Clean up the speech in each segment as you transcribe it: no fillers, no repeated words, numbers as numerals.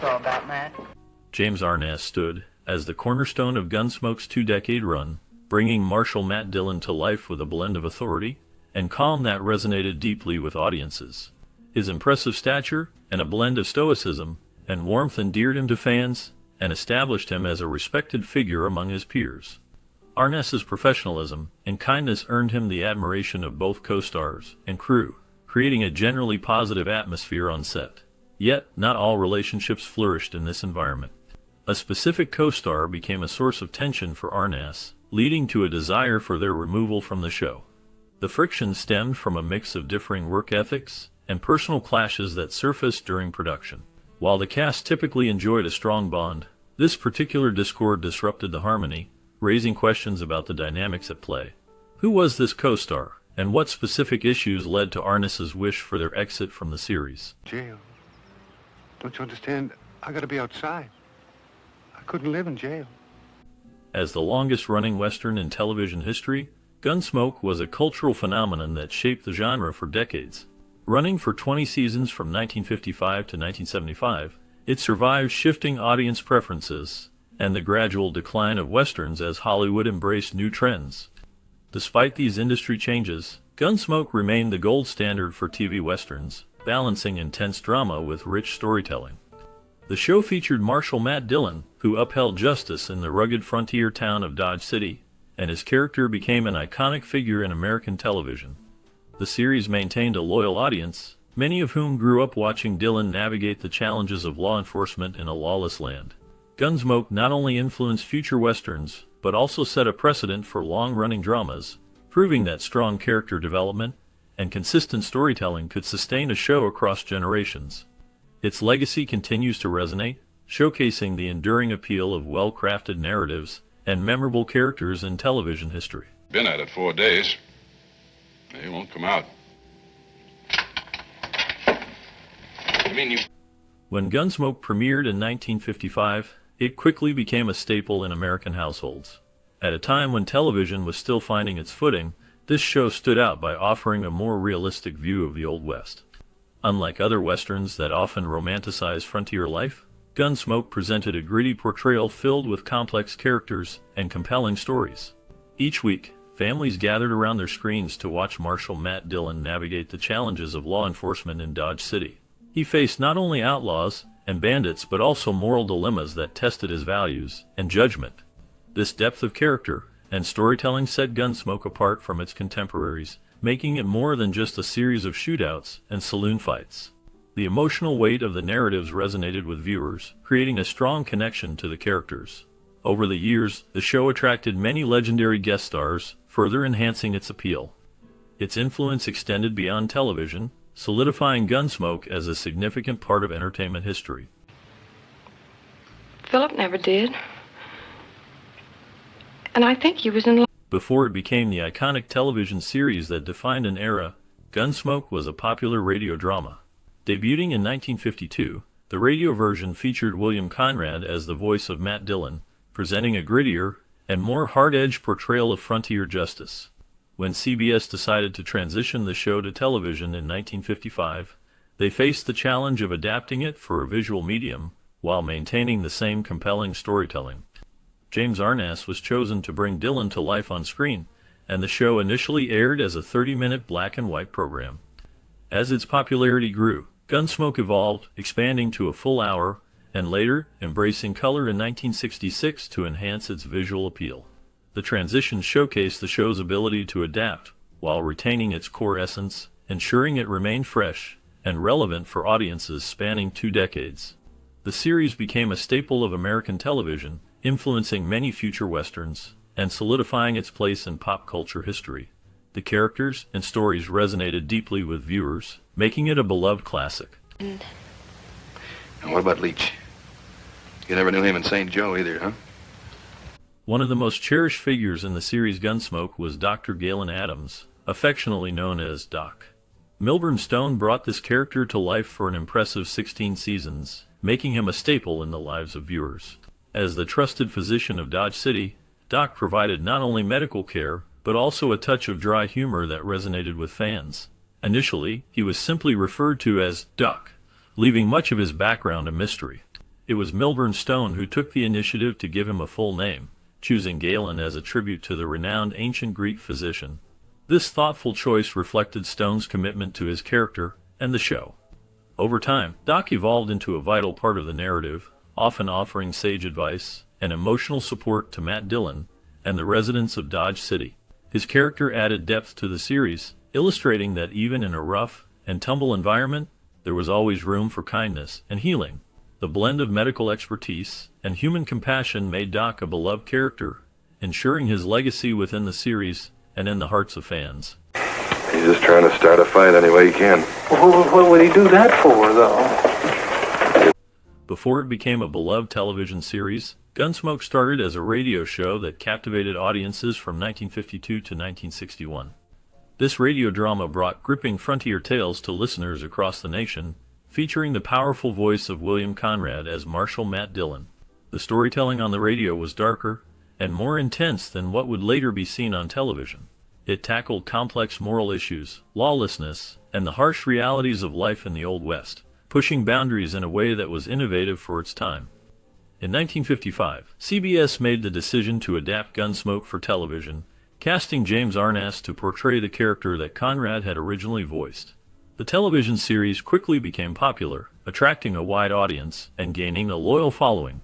all about, Matt? James Arness stood as the cornerstone of Gunsmoke's two-decade run, bringing Marshal Matt Dillon to life with a blend of authority and calm that resonated deeply with audiences. His impressive stature and a blend of stoicism and warmth endeared him to fans and established him as a respected figure among his peers. Arness's professionalism and kindness earned him the admiration of both co-stars and crew, creating a generally positive atmosphere on set. Yet, not all relationships flourished in this environment. A specific co-star became a source of tension for Arness, leading to a desire for their removal from the show. The friction stemmed from a mix of differing work ethics and personal clashes that surfaced during production. While the cast typically enjoyed a strong bond, this particular discord disrupted the harmony, raising questions about the dynamics at play. Who was this co-star, and what specific issues led to Arness's wish for their exit from the series? Jail. Don't you understand? I gotta be outside. I couldn't live in jail. As the longest-running Western in television history, Gunsmoke was a cultural phenomenon that shaped the genre for decades. Running for 20 seasons from 1955 to 1975, it survived shifting audience preferences and the gradual decline of Westerns as Hollywood embraced new trends. Despite these industry changes, Gunsmoke remained the gold standard for TV Westerns, balancing intense drama with rich storytelling. The show featured Marshal Matt Dillon, who upheld justice in the rugged frontier town of Dodge City, and his character became an iconic figure in American television. The series maintained a loyal audience, many of whom grew up watching Dillon navigate the challenges of law enforcement in a lawless land. Gunsmoke not only influenced future Westerns, but also set a precedent for long-running dramas, proving that strong character development and consistent storytelling could sustain a show across generations. Its legacy continues to resonate, showcasing the enduring appeal of well-crafted narratives and memorable characters in television history. Been at it 4 days. He won't come out. When Gunsmoke premiered in 1955, it quickly became a staple in American households. At a time when television was still finding its footing, this show stood out by offering a more realistic view of the Old West. Unlike other Westerns that often romanticize frontier life, Gunsmoke presented a gritty portrayal filled with complex characters and compelling stories. Each week, families gathered around their screens to watch Marshal Matt Dillon navigate the challenges of law enforcement in Dodge City. He faced not only outlaws and bandits but also moral dilemmas that tested his values and judgment. This depth of character and storytelling set Gunsmoke apart from its contemporaries, making it more than just a series of shootouts and saloon fights. The emotional weight of the narratives resonated with viewers, creating a strong connection to the characters. Over the years, the show attracted many legendary guest stars, further enhancing its appeal. Its influence extended beyond television, solidifying Gunsmoke as a significant part of entertainment history. Philip never did. And I think he was in love. Before it became the iconic television series that defined an era, Gunsmoke was a popular radio drama. Debuting in 1952, the radio version featured William Conrad as the voice of Matt Dillon, presenting a grittier and more hard-edged portrayal of frontier justice. When CBS decided to transition the show to television in 1955, they faced the challenge of adapting it for a visual medium while maintaining the same compelling storytelling. James Arness was chosen to bring Dillon to life on screen, and the show initially aired as a 30-minute black-and-white program. As its popularity grew, Gunsmoke evolved, expanding to a full hour, and later embracing color in 1966 to enhance its visual appeal. The transition showcased the show's ability to adapt, while retaining its core essence, ensuring it remained fresh and relevant for audiences spanning 2 decades. The series became a staple of American television, influencing many future Westerns, and solidifying its place in pop culture history. The characters and stories resonated deeply with viewers, making it a beloved classic. And what about Leach? You never knew him in St. Joe either, huh? One of the most cherished figures in the series Gunsmoke was Dr. Galen Adams, affectionately known as Doc. Milburn Stone brought this character to life for an impressive 16 seasons, making him a staple in the lives of viewers. As the trusted physician of Dodge City, Doc provided not only medical care, but also a touch of dry humor that resonated with fans. Initially, he was simply referred to as Doc, leaving much of his background a mystery. It was Milburn Stone who took the initiative to give him a full name, choosing Galen as a tribute to the renowned ancient Greek physician. This thoughtful choice reflected Stone's commitment to his character and the show. Over time, Doc evolved into a vital part of the narrative, often offering sage advice and emotional support to Matt Dillon and the residents of Dodge City. His character added depth to the series, illustrating that even in a rough and tumble environment, there was always room for kindness and healing. The blend of medical expertise and human compassion made Doc a beloved character, ensuring his legacy within the series and in the hearts of fans. He's just trying to start a fight any way he can. What would he do that for, though? Before it became a beloved television series, Gunsmoke started as a radio show that captivated audiences from 1952 to 1961. This radio drama brought gripping frontier tales to listeners across the nation, featuring the powerful voice of William Conrad as Marshal Matt Dillon. The storytelling on the radio was darker and more intense than what would later be seen on television. It tackled complex moral issues, lawlessness, and the harsh realities of life in the Old West, pushing boundaries in a way that was innovative for its time. In 1955, CBS made the decision to adapt Gunsmoke for television, casting James Arness to portray the character that Conrad had originally voiced. The television series quickly became popular, attracting a wide audience and gaining a loyal following.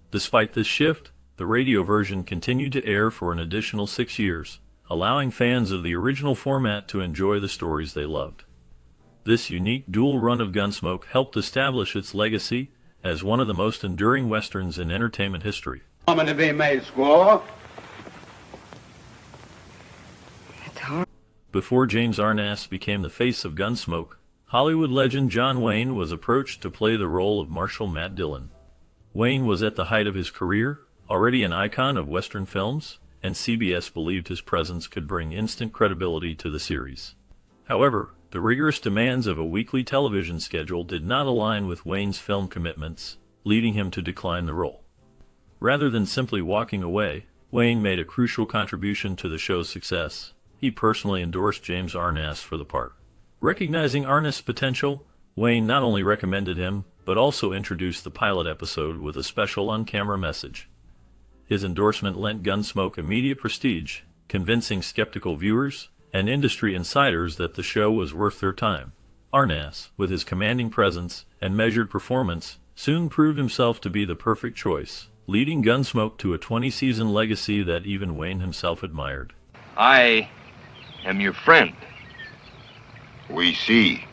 Despite this shift, the radio version continued to air for an additional 6 years, allowing fans of the original format to enjoy the stories they loved. This unique dual run of Gunsmoke helped establish its legacy as one of the most enduring westerns in entertainment history. It's hard. Before James Arness became the face of Gunsmoke, Hollywood legend John Wayne was approached to play the role of Marshal Matt Dillon. Wayne was at the height of his career, already an icon of Western films, and CBS believed his presence could bring instant credibility to the series. However, the rigorous demands of a weekly television schedule did not align with Wayne's film commitments, leading him to decline the role. Rather than simply walking away, Wayne made a crucial contribution to the show's success. He personally endorsed James Arness for the part. Recognizing Arness' potential, Wayne not only recommended him, but also introduced the pilot episode with a special on-camera message. His endorsement lent Gunsmoke immediate prestige, convincing skeptical viewers and industry insiders that the show was worth their time. Arness, with his commanding presence and measured performance, soon proved himself to be the perfect choice, leading Gunsmoke to a 20-season legacy that even Wayne himself admired. I am your friend. We see.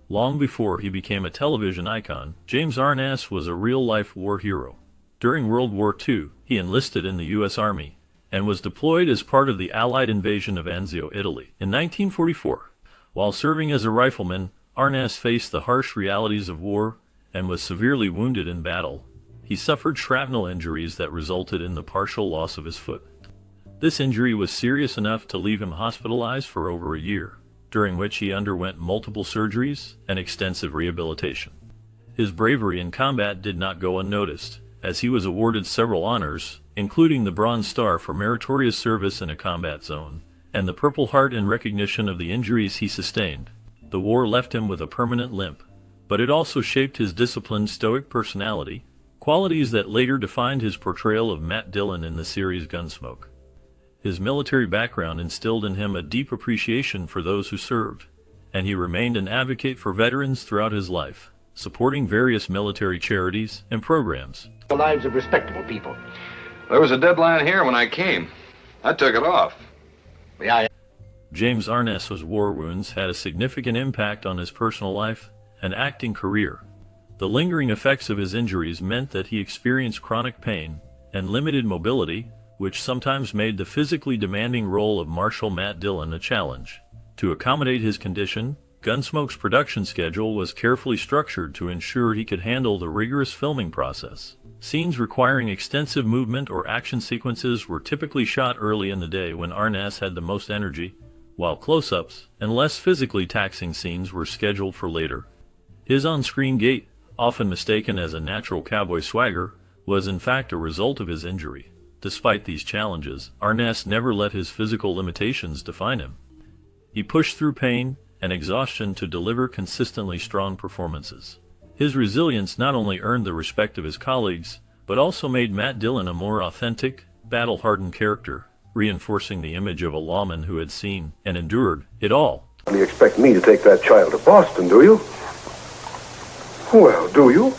Long before he became a television icon, James Arness was a real-life war hero. During World War II, he enlisted in the U.S. Army and was deployed as part of the Allied invasion of Anzio, Italy, in 1944. While serving as a rifleman, Arness faced the harsh realities of war and was severely wounded in battle. He suffered shrapnel injuries that resulted in the partial loss of his foot. This injury was serious enough to leave him hospitalized for over a year, during which he underwent multiple surgeries and extensive rehabilitation. His bravery in combat did not go unnoticed, as he was awarded several honors, including the Bronze Star for meritorious service in a combat zone, and the Purple Heart in recognition of the injuries he sustained. The war left him with a permanent limp, but it also shaped his disciplined, stoic personality, qualities that later defined his portrayal of Matt Dillon in the series Gunsmoke. His military background instilled in him a deep appreciation for those who served, and he remained an advocate for veterans throughout his life, supporting various military charities and programs. The lives of respectable people. There was a deadline here when I came. I took it off. Yeah. James Arness's war wounds had a significant impact on his personal life and acting career. The lingering effects of his injuries meant that he experienced chronic pain and limited mobility, which sometimes made the physically demanding role of Marshal Matt Dillon a challenge. To accommodate his condition, Gunsmoke's production schedule was carefully structured to ensure he could handle the rigorous filming process. Scenes requiring extensive movement or action sequences were typically shot early in the day when Arness had the most energy, while close-ups and less physically taxing scenes were scheduled for later. His on-screen gait, often mistaken as a natural cowboy swagger, was in fact a result of his injury. Despite these challenges, Arness never let his physical limitations define him. He pushed through pain and exhaustion to deliver consistently strong performances. His resilience not only earned the respect of his colleagues, but also made Matt Dillon a more authentic, battle-hardened character, reinforcing the image of a lawman who had seen and endured it all. You expect me to take that child to Boston, do you? Well, do you?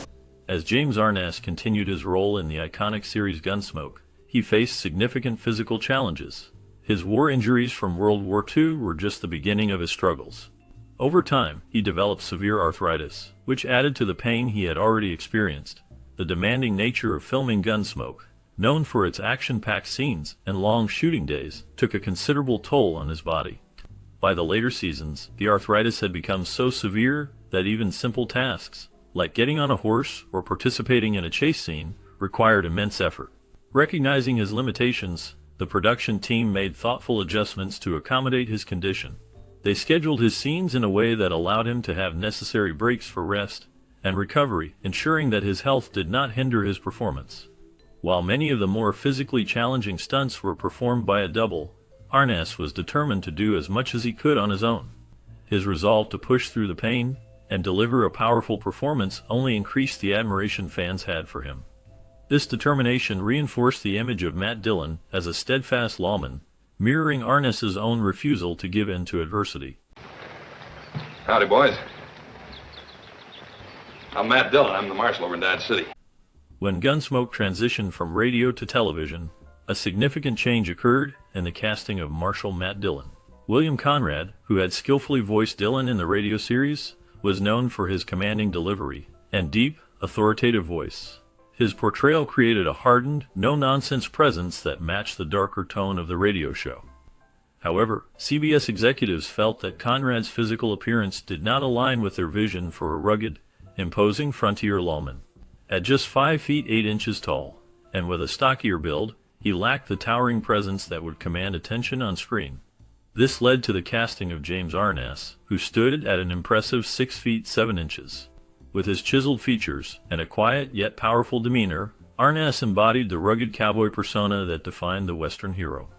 As James Arness continued his role in the iconic series Gunsmoke, he faced significant physical challenges. His war injuries from World War II were just the beginning of his struggles. Over time, he developed severe arthritis, which added to the pain he had already experienced. The demanding nature of filming Gunsmoke, known for its action-packed scenes and long shooting days, took a considerable toll on his body. By the later seasons, the arthritis had become so severe that even simple tasks, like getting on a horse or participating in a chase scene, required immense effort. Recognizing his limitations, the production team made thoughtful adjustments to accommodate his condition. They scheduled his scenes in a way that allowed him to have necessary breaks for rest and recovery, ensuring that his health did not hinder his performance. While many of the more physically challenging stunts were performed by a double, Arness was determined to do as much as he could on his own. His resolve to push through the pain and deliver a powerful performance only increased the admiration fans had for him. This determination reinforced the image of Matt Dillon as a steadfast lawman, mirroring Arness's own refusal to give in to adversity. Howdy, boys. I'm Matt Dillon. I'm the marshal over in Dodge City. When Gunsmoke transitioned from radio to television, a significant change occurred in the casting of Marshal Matt Dillon. William Conrad, who had skillfully voiced Dillon in the radio series, was known for his commanding delivery and deep, authoritative voice. His portrayal created a hardened, no-nonsense presence that matched the darker tone of the radio show. However, CBS executives felt that Conrad's physical appearance did not align with their vision for a rugged, imposing frontier lawman. At just 5 feet 8 inches tall, and with a stockier build, he lacked the towering presence that would command attention on screen. This led to the casting of James Arness, who stood at an impressive 6 feet 7 inches. With his chiseled features and a quiet yet powerful demeanor, Arness embodied the rugged cowboy persona that defined the Western hero.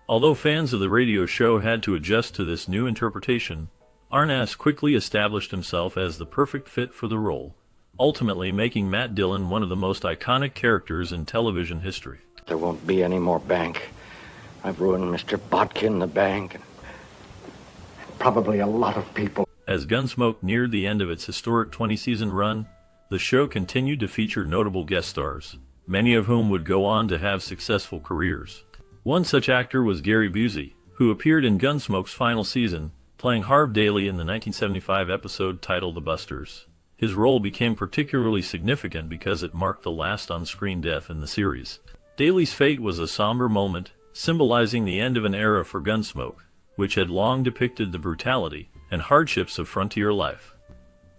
Although fans of the radio show had to adjust to this new interpretation, Arness quickly established himself as the perfect fit for the role, ultimately making Matt Dillon one of the most iconic characters in television history. There won't be any more bank. I've ruined Mr. Botkin, the bank, and probably a lot of people. As Gunsmoke neared the end of its historic 20-season run, the show continued to feature notable guest stars, many of whom would go on to have successful careers. One such actor was Gary Busey, who appeared in Gunsmoke's final season, playing Harv Daly in the 1975 episode titled The Busters. His role became particularly significant because it marked the last on-screen death in the series. Daly's fate was a somber moment, symbolizing the end of an era for Gunsmoke, which had long depicted the brutality and hardships of frontier life.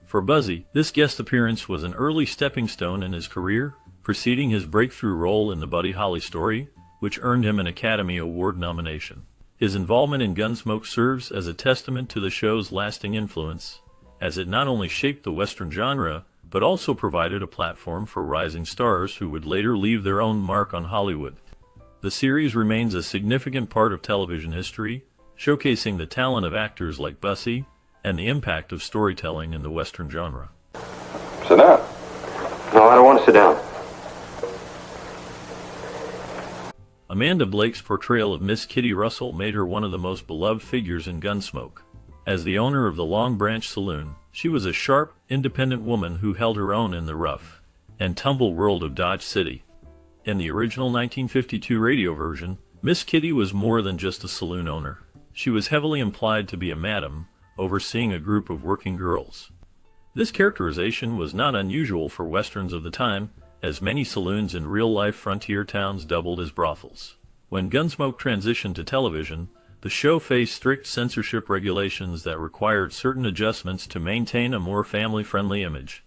For Busey, this guest appearance was an early stepping stone in his career, preceding his breakthrough role in the Buddy Holly story, which earned him an Academy Award nomination. His involvement in Gunsmoke serves as a testament to the show's lasting influence, as it not only shaped the Western genre, but also provided a platform for rising stars who would later leave their own mark on Hollywood. The series remains a significant part of television history, showcasing the talent of actors like Busey and the impact of storytelling in the Western genre. Sit down. No, I don't want to sit down. Amanda Blake's portrayal of Miss Kitty Russell made her one of the most beloved figures in Gunsmoke. As the owner of the Long Branch Saloon, she was a sharp, independent woman who held her own in the rough and tumble world of Dodge City. In the original 1952 radio version, Miss Kitty was more than just a saloon owner. She was heavily implied to be a madam, overseeing a group of working girls. This characterization was not unusual for westerns of the time, as many saloons in real-life frontier towns doubled as brothels. When Gunsmoke transitioned to television, the show faced strict censorship regulations that required certain adjustments to maintain a more family-friendly image.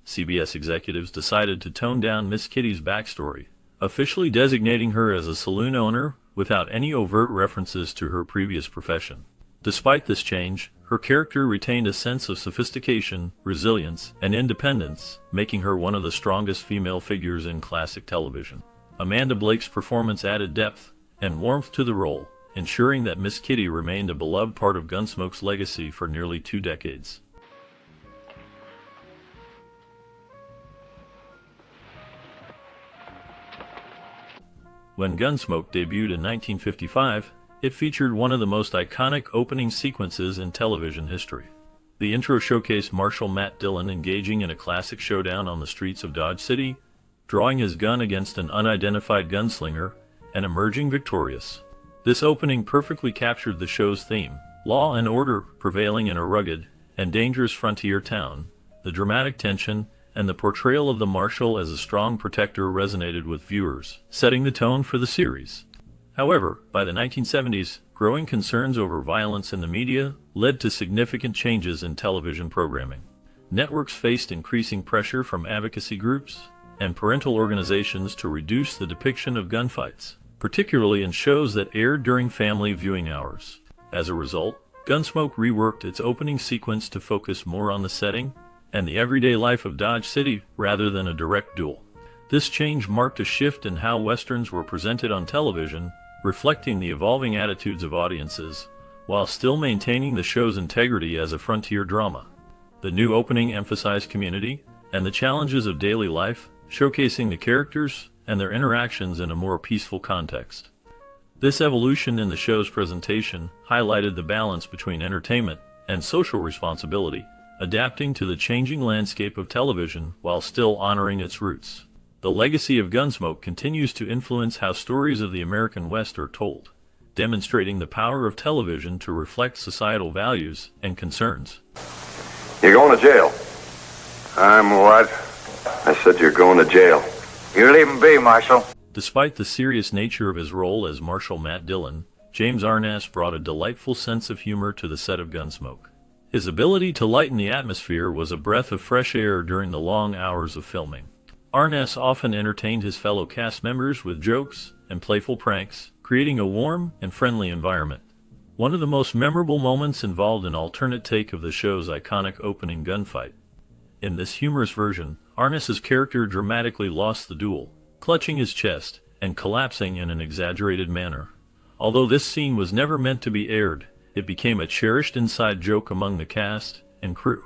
CBS executives decided to tone down Miss Kitty's backstory, officially designating her as a saloon owner without any overt references to her previous profession. Despite this change, her character retained a sense of sophistication, resilience, and independence, making her one of the strongest female figures in classic television. Amanda Blake's performance added depth and warmth to the role, ensuring that Miss Kitty remained a beloved part of Gunsmoke's legacy for nearly 2 decades. When Gunsmoke debuted in 1955, it featured one of the most iconic opening sequences in television history. The intro showcased Marshal Matt Dillon engaging in a classic showdown on the streets of Dodge City, drawing his gun against an unidentified gunslinger and emerging victorious. This opening perfectly captured the show's theme, law and order prevailing in a rugged and dangerous frontier town. The dramatic tension and the portrayal of the Marshal as a strong protector resonated with viewers, setting the tone for the series. However, by the 1970s, growing concerns over violence in the media led to significant changes in television programming. Networks faced increasing pressure from advocacy groups and parental organizations to reduce the depiction of gunfights, particularly in shows that aired during family viewing hours. As a result, Gunsmoke reworked its opening sequence to focus more on the setting and the everyday life of Dodge City rather than a direct duel. This change marked a shift in how westerns were presented on television, reflecting the evolving attitudes of audiences, while still maintaining the show's integrity as a frontier drama. The new opening emphasized community and the challenges of daily life, showcasing the characters and their interactions in a more peaceful context. This evolution in the show's presentation highlighted the balance between entertainment and social responsibility, adapting to the changing landscape of television while still honoring its roots. The legacy of Gunsmoke continues to influence how stories of the American West are told, demonstrating the power of television to reflect societal values and concerns. You're going to jail. I'm what? I said you're going to jail. You leave him be, Marshal. Despite the serious nature of his role as Marshal Matt Dillon, James Arness brought a delightful sense of humor to the set of Gunsmoke. His ability to lighten the atmosphere was a breath of fresh air during the long hours of filming. Arness often entertained his fellow cast members with jokes and playful pranks, creating a warm and friendly environment. One of the most memorable moments involved an alternate take of the show's iconic opening gunfight. In this humorous version, Arness's character dramatically lost the duel, clutching his chest and collapsing in an exaggerated manner. Although this scene was never meant to be aired, it became a cherished inside joke among the cast and crew.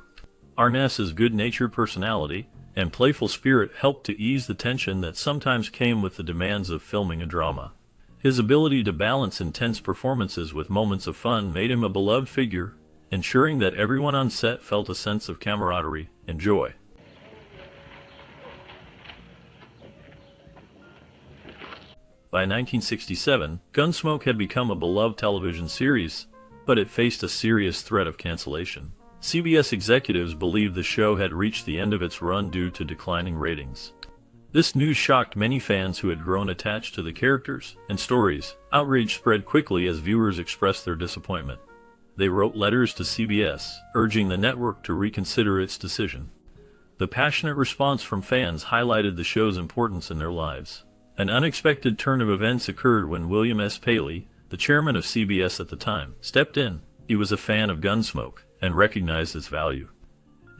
Arness's good-natured personality and playful spirit helped to ease the tension that sometimes came with the demands of filming a drama. His ability to balance intense performances with moments of fun made him a beloved figure, ensuring that everyone on set felt a sense of camaraderie and joy. By 1967, Gunsmoke had become a beloved television series, but it faced a serious threat of cancellation. CBS executives believed the show had reached the end of its run due to declining ratings. This news shocked many fans who had grown attached to the characters and stories. Outrage spread quickly as viewers expressed their disappointment. They wrote letters to CBS, urging the network to reconsider its decision. The passionate response from fans highlighted the show's importance in their lives. An unexpected turn of events occurred when William S. Paley, the chairman of CBS at the time, stepped in. He was a fan of Gunsmoke and recognized its value.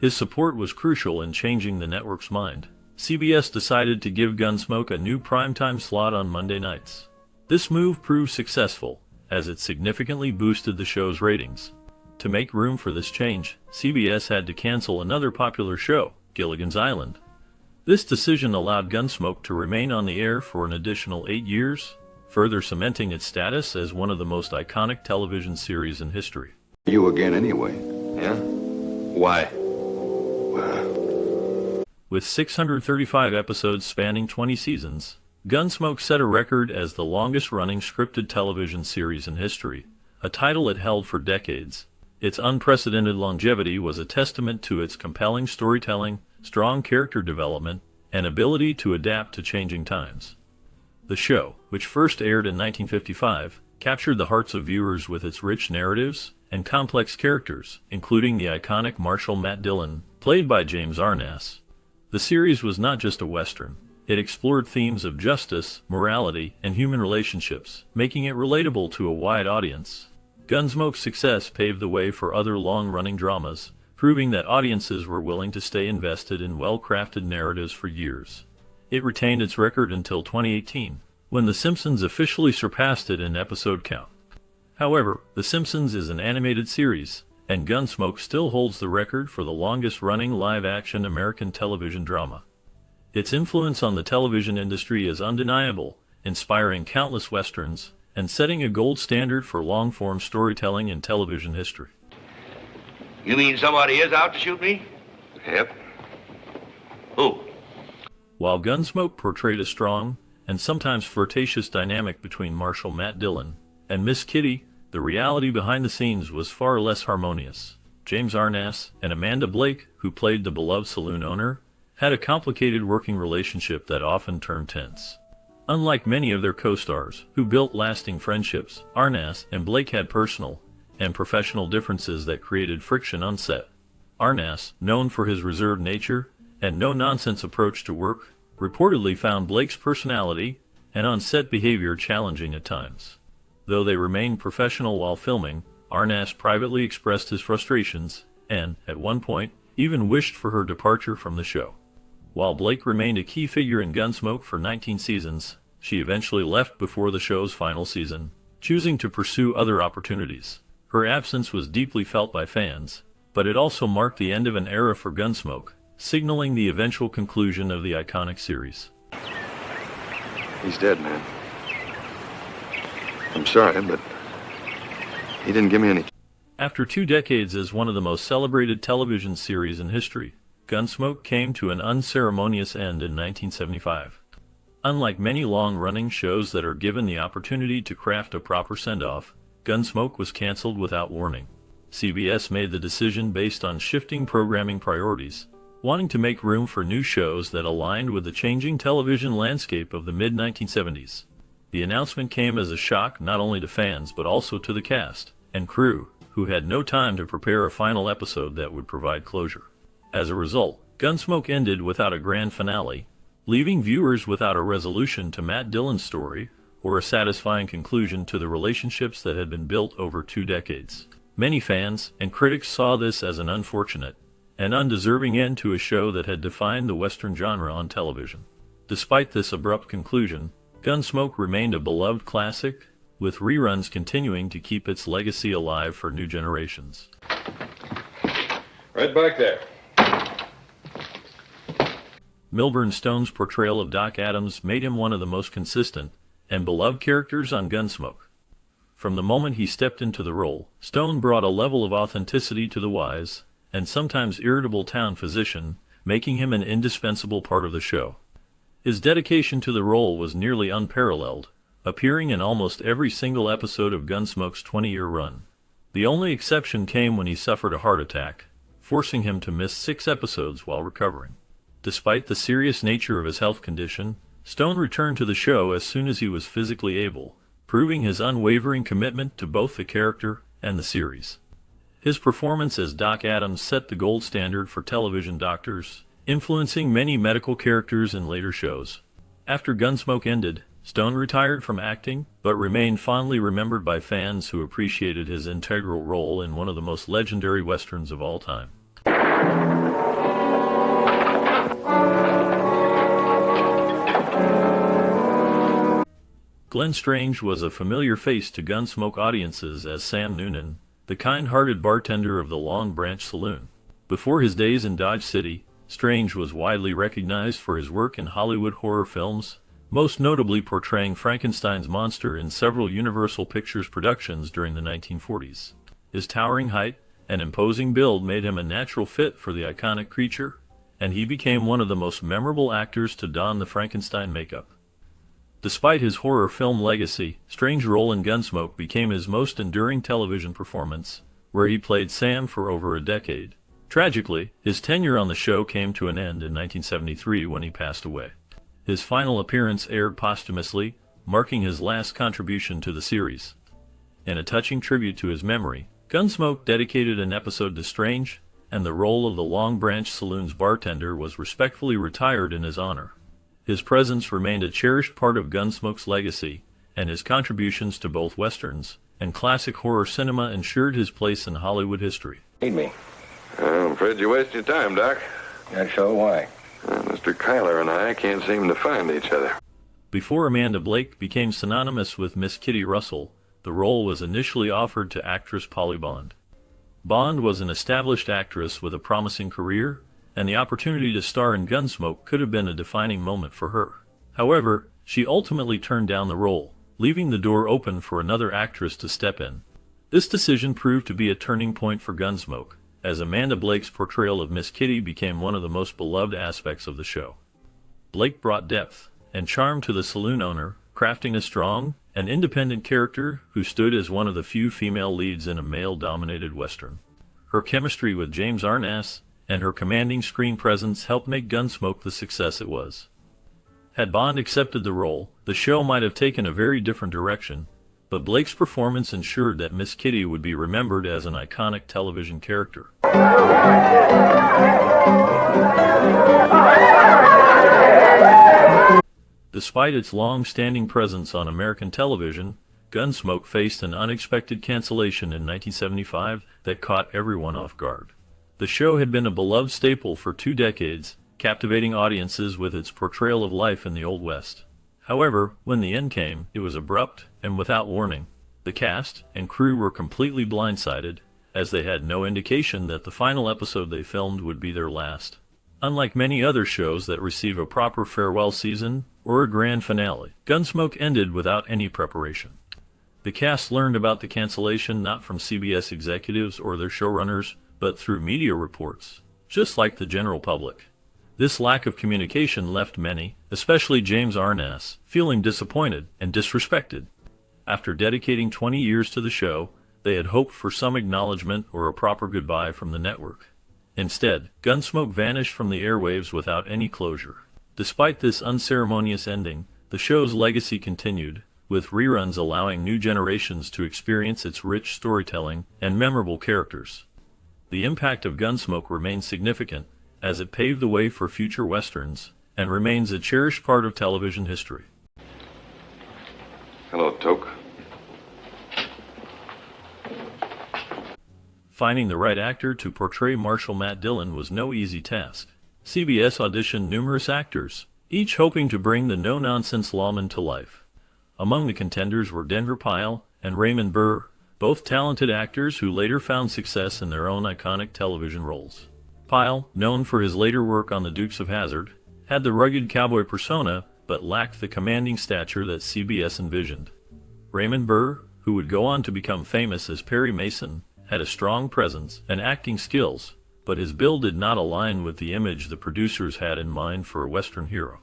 His support was crucial in changing the network's mind. CBS decided to give Gunsmoke a new primetime slot on Monday nights. This move proved successful, as it significantly boosted the show's ratings. To make room for this change, CBS had to cancel another popular show, Gilligan's Island. This decision allowed Gunsmoke to remain on the air for an additional 8 years, further cementing its status as one of the most iconic television series in history. You again anyway. Yeah? Why? With 635 episodes spanning 20 seasons, Gunsmoke set a record as the longest-running scripted television series in history, a title it held for decades. Its unprecedented longevity was a testament to its compelling storytelling, strong character development, and ability to adapt to changing times. The show, which first aired in 1955, captured the hearts of viewers with its rich narratives and complex characters, including the iconic Marshal Matt Dillon, played by James Arness. The series was not just a Western. It explored themes of justice, morality, and human relationships, making it relatable to a wide audience. Gunsmoke's success paved the way for other long-running dramas, proving that audiences were willing to stay invested in well-crafted narratives for years. It retained its record until 2018, when The Simpsons officially surpassed it in episode count. However, The Simpsons is an animated series, and Gunsmoke still holds the record for the longest-running live-action American television drama. Its influence on the television industry is undeniable, inspiring countless westerns and setting a gold standard for long-form storytelling in television history. You mean somebody is out to shoot me? Yep. Who? While Gunsmoke portrayed a strong and sometimes flirtatious dynamic between Marshal Matt Dillon and Miss Kitty, the reality behind the scenes was far less harmonious. James Arness and Amanda Blake, who played the beloved saloon owner, had a complicated working relationship that often turned tense. Unlike many of their co-stars, who built lasting friendships, Arness and Blake had personal and professional differences that created friction on set. Arness, known for his reserved nature and no-nonsense approach to work, reportedly found Blake's personality and on-set behavior challenging at times. Though they remained professional while filming, Arness privately expressed his frustrations and, at one point, even wished for her departure from the show. While Blake remained a key figure in Gunsmoke for 19 seasons, she eventually left before the show's final season, choosing to pursue other opportunities. Her absence was deeply felt by fans, but it also marked the end of an era for Gunsmoke, signaling the eventual conclusion of the iconic series. He's dead, man. I'm sorry, but he didn't give me any. After 2 decades as one of the most celebrated television series in history, Gunsmoke came to an unceremonious end in 1975. Unlike many long-running shows that are given the opportunity to craft a proper send-off, Gunsmoke was canceled without warning. CBS made the decision based on shifting programming priorities, wanting to make room for new shows that aligned with the changing television landscape of the mid-1970s. The announcement came as a shock not only to fans but also to the cast and crew, who had no time to prepare a final episode that would provide closure. As a result, Gunsmoke ended without a grand finale, leaving viewers without a resolution to Matt Dillon's story or a satisfying conclusion to the relationships that had been built over 2 decades. Many fans and critics saw this as an unfortunate and undeserving end to a show that had defined the Western genre on television. Despite this abrupt conclusion, Gunsmoke remained a beloved classic, with reruns continuing to keep its legacy alive for new generations. Right back there. Milburn Stone's portrayal of Doc Adams made him one of the most consistent and beloved characters on Gunsmoke. From the moment he stepped into the role, Stone brought a level of authenticity to the wise and sometimes irritable town physician, making him an indispensable part of the show. His dedication to the role was nearly unparalleled, appearing in almost every single episode of Gunsmoke's 20-year run. The only exception came when he suffered a heart attack, forcing him to miss 6 episodes while recovering. Despite the serious nature of his health condition, Stone returned to the show as soon as he was physically able, proving his unwavering commitment to both the character and the series. His performance as Doc Adams set the gold standard for television doctors, influencing many medical characters in later shows. After Gunsmoke ended, Stone retired from acting, but remained fondly remembered by fans who appreciated his integral role in one of the most legendary westerns of all time. Glenn Strange was a familiar face to Gunsmoke audiences as Sam Noonan, the kind-hearted bartender of the Long Branch Saloon. Before his days in Dodge City, Strange was widely recognized for his work in Hollywood horror films, most notably portraying Frankenstein's monster in several Universal Pictures productions during the 1940s. His towering height and imposing build made him a natural fit for the iconic creature, and he became one of the most memorable actors to don the Frankenstein makeup. Despite his horror film legacy, Strange's role in Gunsmoke became his most enduring television performance, where he played Sam for over a decade. Tragically, his tenure on the show came to an end in 1973 when he passed away. His final appearance aired posthumously, marking his last contribution to the series. In a touching tribute to his memory, Gunsmoke dedicated an episode to Strange, and the role of the Long Branch Saloon's bartender was respectfully retired in his honor. His presence remained a cherished part of Gunsmoke's legacy, and his contributions to both westerns and classic horror cinema ensured his place in Hollywood history. Need me? I'm afraid you wasted your time, Doc. That's so why? Mr. Kyler and I can't seem to find each other. Before Amanda Blake became synonymous with Miss Kitty Russell, the role was initially offered to actress Polly Bond. Bond was an established actress with a promising career, and the opportunity to star in Gunsmoke could have been a defining moment for her. However, she ultimately turned down the role, leaving the door open for another actress to step in. This decision proved to be a turning point for Gunsmoke, as Amanda Blake's portrayal of Miss Kitty became one of the most beloved aspects of the show. Blake brought depth and charm to the saloon owner, crafting a strong and independent character who stood as one of the few female leads in a male-dominated Western. Her chemistry with James Arness and her commanding screen presence helped make Gunsmoke the success it was. Had Bond accepted the role, the show might have taken a very different direction, but Blake's performance ensured that Miss Kitty would be remembered as an iconic television character. Despite its long-standing presence on American television, Gunsmoke faced an unexpected cancellation in 1975 that caught everyone off guard. The show had been a beloved staple for 2 decades, captivating audiences with its portrayal of life in the Old West. However, when the end came, it was abrupt and without warning. The cast and crew were completely blindsided, as they had no indication that the final episode they filmed would be their last. Unlike many other shows that receive a proper farewell season or a grand finale, Gunsmoke ended without any preparation. The cast learned about the cancellation not from CBS executives or their showrunners, but through media reports, just like the general public. This lack of communication left many, especially James Arness, feeling disappointed and disrespected. After dedicating 20 years to the show, they had hoped for some acknowledgement or a proper goodbye from the network. Instead, Gunsmoke vanished from the airwaves without any closure. Despite this unceremonious ending, the show's legacy continued, with reruns allowing new generations to experience its rich storytelling and memorable characters. The impact of Gunsmoke remains significant, as it paved the way for future westerns, and remains a cherished part of television history. Hello, Toke. Finding the right actor to portray Marshal Matt Dillon was no easy task. CBS auditioned numerous actors, each hoping to bring the no-nonsense lawman to life. Among the contenders were Denver Pyle and Raymond Burr, both talented actors who later found success in their own iconic television roles. Pyle, known for his later work on The Dukes of Hazzard, had the rugged cowboy persona but lacked the commanding stature that CBS envisioned. Raymond Burr, who would go on to become famous as Perry Mason, had a strong presence and acting skills, but his build did not align with the image the producers had in mind for a Western hero.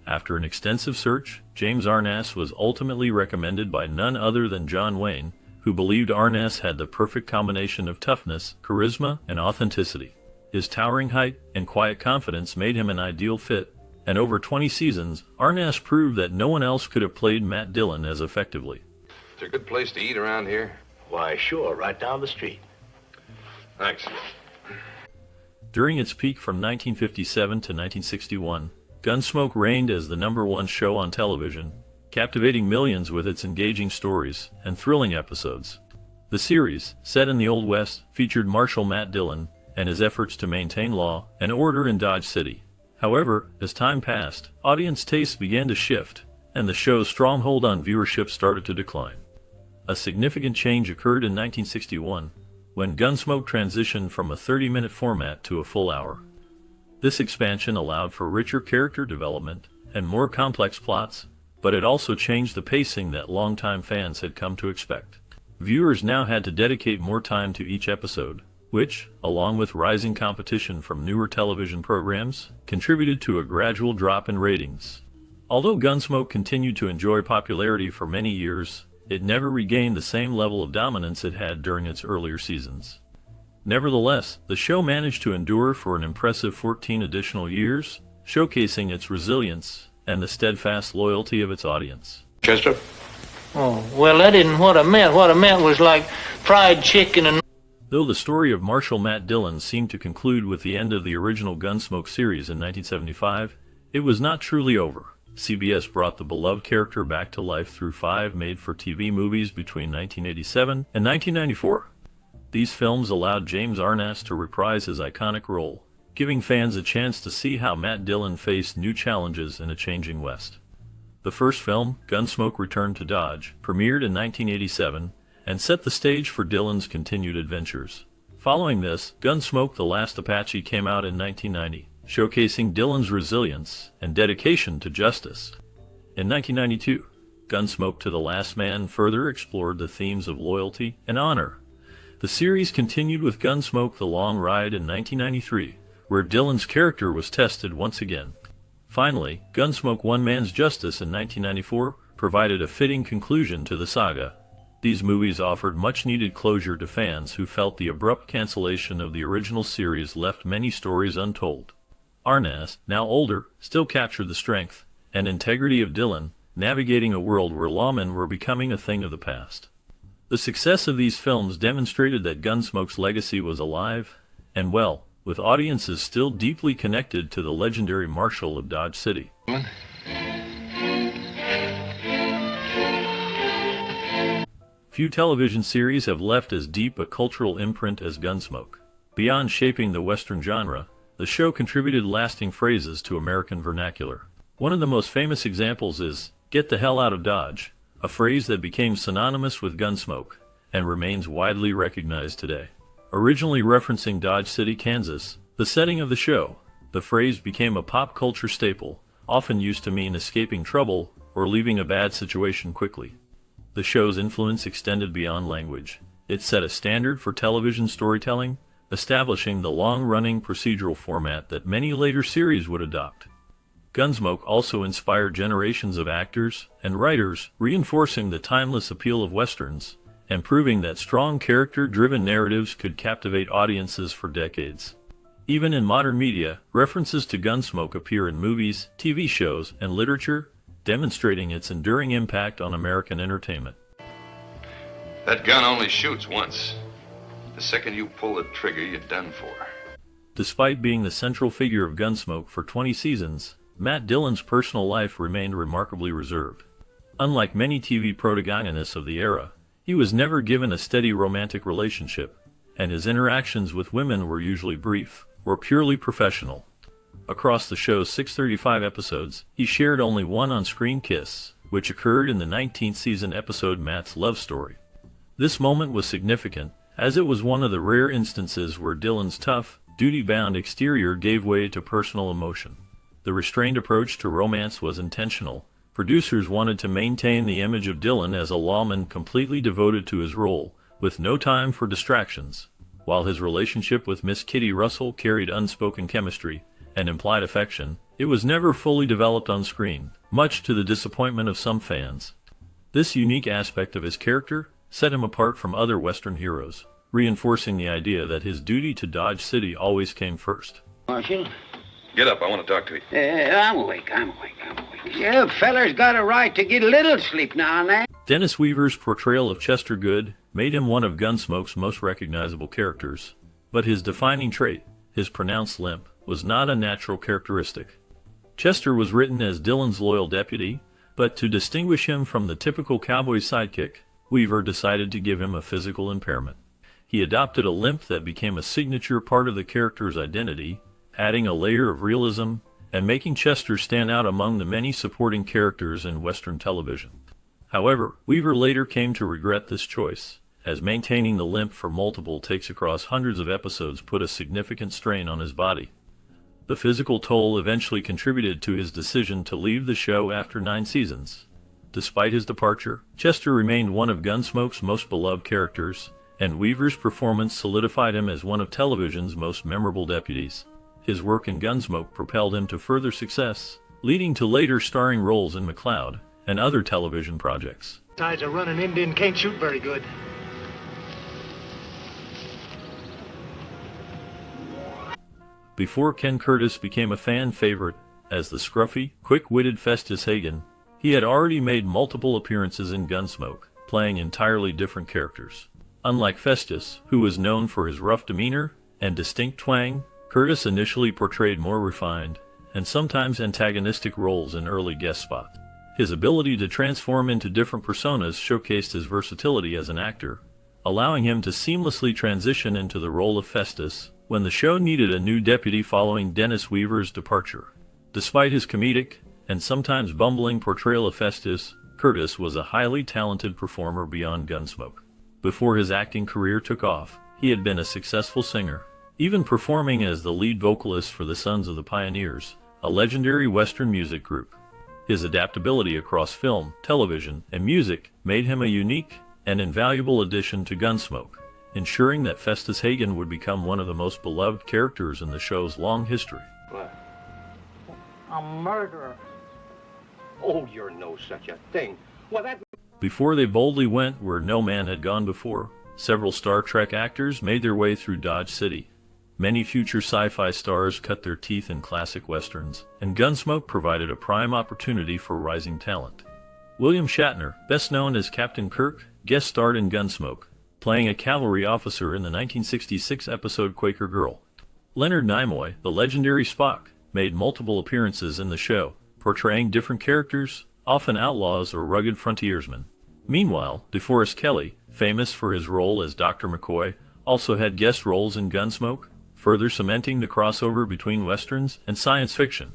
After an extensive search, James Arness was ultimately recommended by none other than John Wayne, who believed Arness had the perfect combination of toughness, charisma, and authenticity. His towering height and quiet confidence made him an ideal fit, and over 20 seasons, Arness proved that no one else could have played Matt Dillon as effectively. Is there a good place to eat around here? Why, sure, right down the street. Thanks. During its peak from 1957 to 1961, Gunsmoke reigned as the #1 show on television, captivating millions with its engaging stories and thrilling episodes. The series, set in the Old West, featured Marshal Matt Dillon and his efforts to maintain law and order in Dodge City. However, as time passed, audience tastes began to shift, and the show's stronghold on viewership started to decline. A significant change occurred in 1961, when Gunsmoke transitioned from a 30-minute format to a full hour. This expansion allowed for richer character development and more complex plots, but it also changed the pacing that longtime fans had come to expect. Viewers now had to dedicate more time to each episode, which, along with rising competition from newer television programs, contributed to a gradual drop in ratings. Although Gunsmoke continued to enjoy popularity for many years, it never regained the same level of dominance it had during its earlier seasons. Nevertheless, the show managed to endure for an impressive 14 additional years, showcasing its resilience and the steadfast loyalty of its audience. Chester? Oh, well, that isn't what I meant. What I meant was like fried chicken and... Though the story of Marshal Matt Dillon seemed to conclude with the end of the original Gunsmoke series in 1975, it was not truly over. CBS brought the beloved character back to life through 5 made-for-TV movies between 1987 and 1994. These films allowed James Arness to reprise his iconic role, giving fans a chance to see how Matt Dillon faced new challenges in a changing West. The first film, Gunsmoke: Return to Dodge, premiered in 1987 and set the stage for Dillon's continued adventures. Following this, Gunsmoke: The Last Apache came out in 1990, showcasing Dillon's resilience and dedication to justice. In 1992, Gunsmoke to the Last Man further explored the themes of loyalty and honor. The series continued with Gunsmoke: The Long Ride in 1993, where Dylan's character was tested once again. Finally, Gunsmoke: One Man's Justice in 1994 provided a fitting conclusion to the saga. These movies offered much-needed closure to fans who felt the abrupt cancellation of the original series left many stories untold. Arness, now older, still captured the strength and integrity of Dylan, navigating a world where lawmen were becoming a thing of the past. The success of these films demonstrated that Gunsmoke's legacy was alive and well, with audiences still deeply connected to the legendary Marshal of Dodge City. Few television series have left as deep a cultural imprint as Gunsmoke. Beyond shaping the Western genre, the show contributed lasting phrases to American vernacular. One of the most famous examples is, "Get the hell out of Dodge," a phrase that became synonymous with Gunsmoke and remains widely recognized today. Originally referencing Dodge City, Kansas, the setting of the show, the phrase became a pop culture staple, often used to mean escaping trouble or leaving a bad situation quickly. The show's influence extended beyond language. It set a standard for television storytelling, establishing the long-running procedural format that many later series would adopt. Gunsmoke also inspired generations of actors and writers, reinforcing the timeless appeal of Westerns and proving that strong character-driven narratives could captivate audiences for decades. Even in modern media, references to Gunsmoke appear in movies, TV shows, and literature, demonstrating its enduring impact on American entertainment. That gun only shoots once. The second you pull the trigger, you're done for. Despite being the central figure of Gunsmoke for 20 seasons, Matt Dillon's personal life remained remarkably reserved. Unlike many TV protagonists of the era, he was never given a steady romantic relationship, and his interactions with women were usually brief or purely professional. Across the show's 635 episodes, he shared only one on-screen kiss, which occurred in the 19th season episode Matt's Love Story. This moment was significant, as it was one of the rare instances where Dylan's tough, duty-bound exterior gave way to personal emotion. The restrained approach to romance was intentional. Producers wanted to maintain the image of Dylan as a lawman completely devoted to his role, with no time for distractions. While his relationship with Miss Kitty Russell carried unspoken chemistry and implied affection, it was never fully developed on screen, much to the disappointment of some fans. This unique aspect of his character set him apart from other Western heroes, reinforcing the idea that his duty to Dodge City always came first. Marshal? Get up, I want to talk to you. I'm awake. Yeah, feller's got a right to get a little sleep now and then. Dennis Weaver's portrayal of Chester Goode made him one of Gunsmoke's most recognizable characters, but his defining trait, his pronounced limp, was not a natural characteristic. Chester was written as Dylan's loyal deputy, but to distinguish him from the typical cowboy sidekick, Weaver decided to give him a physical impairment. He adopted a limp that became a signature part of the character's identity, adding a layer of realism and making Chester stand out among the many supporting characters in Western television. However, Weaver later came to regret this choice, as maintaining the limp for multiple takes across hundreds of episodes put a significant strain on his body. The physical toll eventually contributed to his decision to leave the show after 9 seasons. Despite his departure, Chester remained one of Gunsmoke's most beloved characters, and Weaver's performance solidified him as one of television's most memorable deputies. His work in Gunsmoke propelled him to further success, leading to later starring roles in McCloud and other television projects. Besides, a running Indian can't shoot very good. Before Ken Curtis became a fan favorite as the scruffy, quick-witted Festus Hagen, he had already made multiple appearances in Gunsmoke, playing entirely different characters. Unlike Festus, who was known for his rough demeanor and distinct twang, Curtis initially portrayed more refined and sometimes antagonistic roles in early guest spots. His ability to transform into different personas showcased his versatility as an actor, allowing him to seamlessly transition into the role of Festus when the show needed a new deputy following Dennis Weaver's departure. Despite his comedic and sometimes bumbling portrayal of Festus, Curtis was a highly talented performer beyond Gunsmoke. Before his acting career took off, he had been a successful singer, even performing as the lead vocalist for the Sons of the Pioneers, a legendary Western music group. His adaptability across film, television, and music made him a unique and invaluable addition to Gunsmoke, ensuring that Festus Hagen would become one of the most beloved characters in the show's long history. What? A murderer. Oh, you're no such a thing. Well, that... Before they boldly went where no man had gone before, several Star Trek actors made their way through Dodge City. Many future sci-fi stars cut their teeth in classic westerns, and Gunsmoke provided a prime opportunity for rising talent. William Shatner, best known as Captain Kirk, guest starred in Gunsmoke, playing a cavalry officer in the 1966 episode Quaker Girl. Leonard Nimoy, the legendary Spock, made multiple appearances in the show, portraying different characters, often outlaws or rugged frontiersmen. Meanwhile, DeForest Kelley, famous for his role as Dr. McCoy, also had guest roles in Gunsmoke, further cementing the crossover between westerns and science fiction.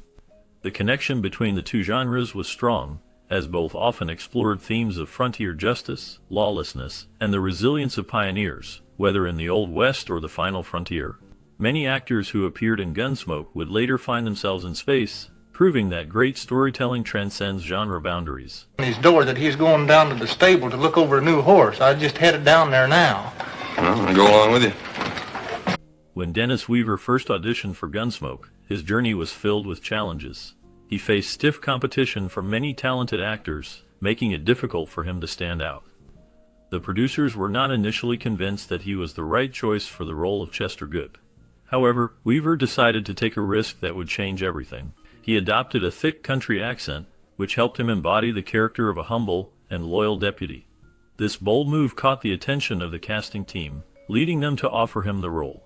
The connection between the two genres was strong, as both often explored themes of frontier justice, lawlessness, and the resilience of pioneers, whether in the Old West or the final frontier. Many actors who appeared in Gunsmoke would later find themselves in space, proving that great storytelling transcends genre boundaries. His door that he's going down to the stable to look over a new horse. I just headed down there now. Well, I'll go along with you. When Dennis Weaver first auditioned for Gunsmoke, his journey was filled with challenges. He faced stiff competition from many talented actors, making it difficult for him to stand out. The producers were not initially convinced that he was the right choice for the role of Chester Goode. However, Weaver decided to take a risk that would change everything. He adopted a thick country accent, which helped him embody the character of a humble and loyal deputy. This bold move caught the attention of the casting team, leading them to offer him the role.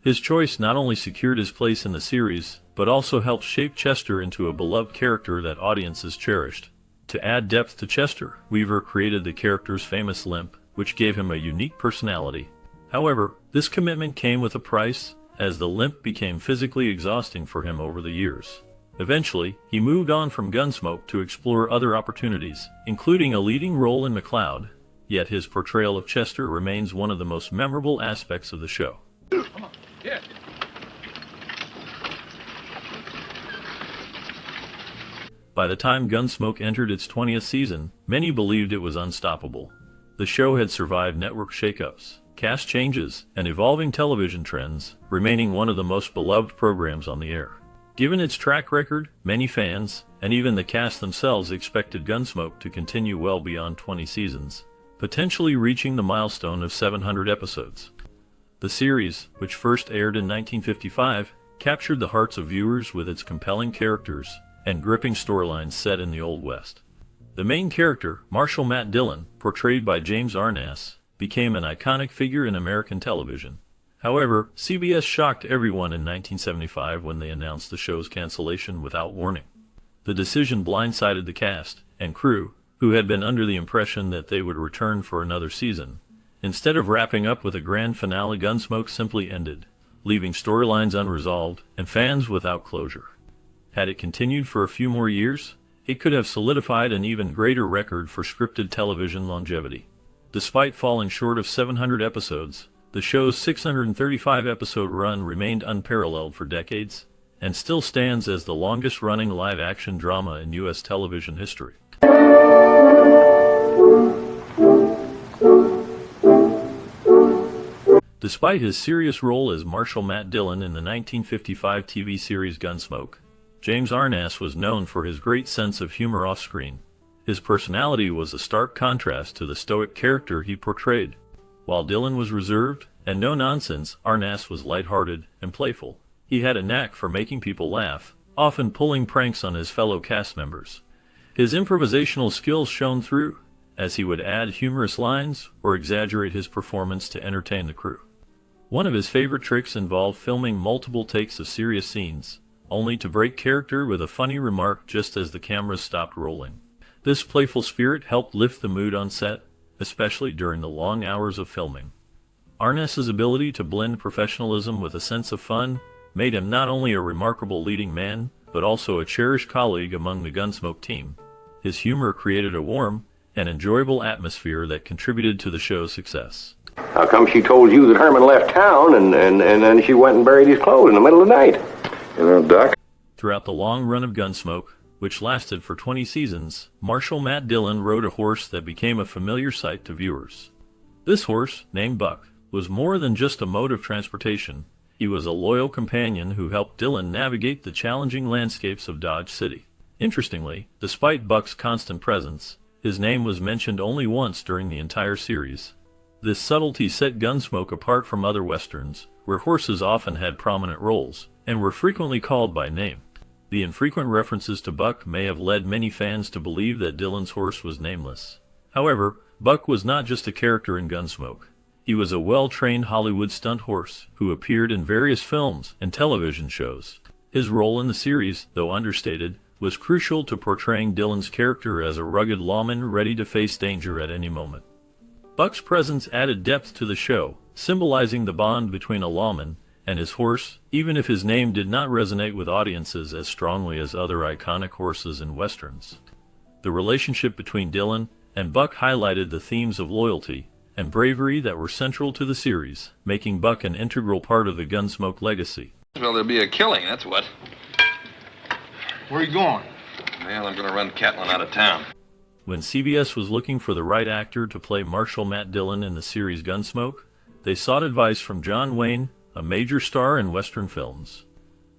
His choice not only secured his place in the series, but also helped shape Chester into a beloved character that audiences cherished. To add depth to Chester, Weaver created the character's famous limp, which gave him a unique personality. However, this commitment came with a price, as the limp became physically exhausting for him over the years. Eventually, he moved on from Gunsmoke to explore other opportunities, including a leading role in McCloud, yet his portrayal of Chester remains one of the most memorable aspects of the show. Come on. Yes. By the time Gunsmoke entered its 20th season, many believed it was unstoppable. The show had survived network shakeups, cast changes, and evolving television trends, remaining one of the most beloved programs on the air. Given its track record, many fans, and even the cast themselves expected Gunsmoke to continue well beyond 20 seasons, potentially reaching the milestone of 700 episodes. The series, which first aired in 1955, captured the hearts of viewers with its compelling characters and gripping storylines set in the Old West. The main character, Marshal Matt Dillon, portrayed by James Arness, became an iconic figure in American television. However, CBS shocked everyone in 1975 when they announced the show's cancellation without warning. The decision blindsided the cast and crew, who had been under the impression that they would return for another season. Instead of wrapping up with a grand finale, Gunsmoke simply ended, leaving storylines unresolved and fans without closure. Had it continued for a few more years, it could have solidified an even greater record for scripted television longevity. Despite falling short of 700 episodes, the show's 635-episode run remained unparalleled for decades, and still stands as the longest-running live-action drama in U.S. television history. Despite his serious role as Marshal Matt Dillon in the 1955 TV series Gunsmoke, James Arness was known for his great sense of humor off-screen. His personality was a stark contrast to the stoic character he portrayed. While Dillon was reserved and no-nonsense, Arness was lighthearted and playful. He had a knack for making people laugh, often pulling pranks on his fellow cast members. His improvisational skills shone through, as he would add humorous lines or exaggerate his performance to entertain the crew. One of his favorite tricks involved filming multiple takes of serious scenes, only to break character with a funny remark just as the cameras stopped rolling. This playful spirit helped lift the mood on set, especially during the long hours of filming. Arness's ability to blend professionalism with a sense of fun made him not only a remarkable leading man, but also a cherished colleague among the Gunsmoke team. His humor created a warm and enjoyable atmosphere that contributed to the show's success. How come she told you that Herman left town and then she went and buried his clothes in the middle of the night? Throughout the long run of Gunsmoke, which lasted for 20 seasons, Marshal Matt Dillon rode a horse that became a familiar sight to viewers. This horse, named Buck, was more than just a mode of transportation. He was a loyal companion who helped Dillon navigate the challenging landscapes of Dodge City. Interestingly, despite Buck's constant presence, his name was mentioned only once during the entire series. This subtlety set Gunsmoke apart from other westerns, where horses often had prominent roles, and were frequently called by name. The infrequent references to Buck may have led many fans to believe that Dillon's horse was nameless. However, Buck was not just a character in Gunsmoke. He was a well-trained Hollywood stunt horse who appeared in various films and television shows. His role in the series, though understated, was crucial to portraying Dillon's character as a rugged lawman ready to face danger at any moment. Buck's presence added depth to the show, symbolizing the bond between a lawman and his horse, even if his name did not resonate with audiences as strongly as other iconic horses in westerns. The relationship between Dillon and Buck highlighted the themes of loyalty and bravery that were central to the series, making Buck an integral part of the Gunsmoke legacy. Well, there'll be a killing, that's what. Where are you going? Well, I'm going to run Catlin out of town. When CBS was looking for the right actor to play Marshal Matt Dillon in the series Gunsmoke, they sought advice from John Wayne, a major star in Western films.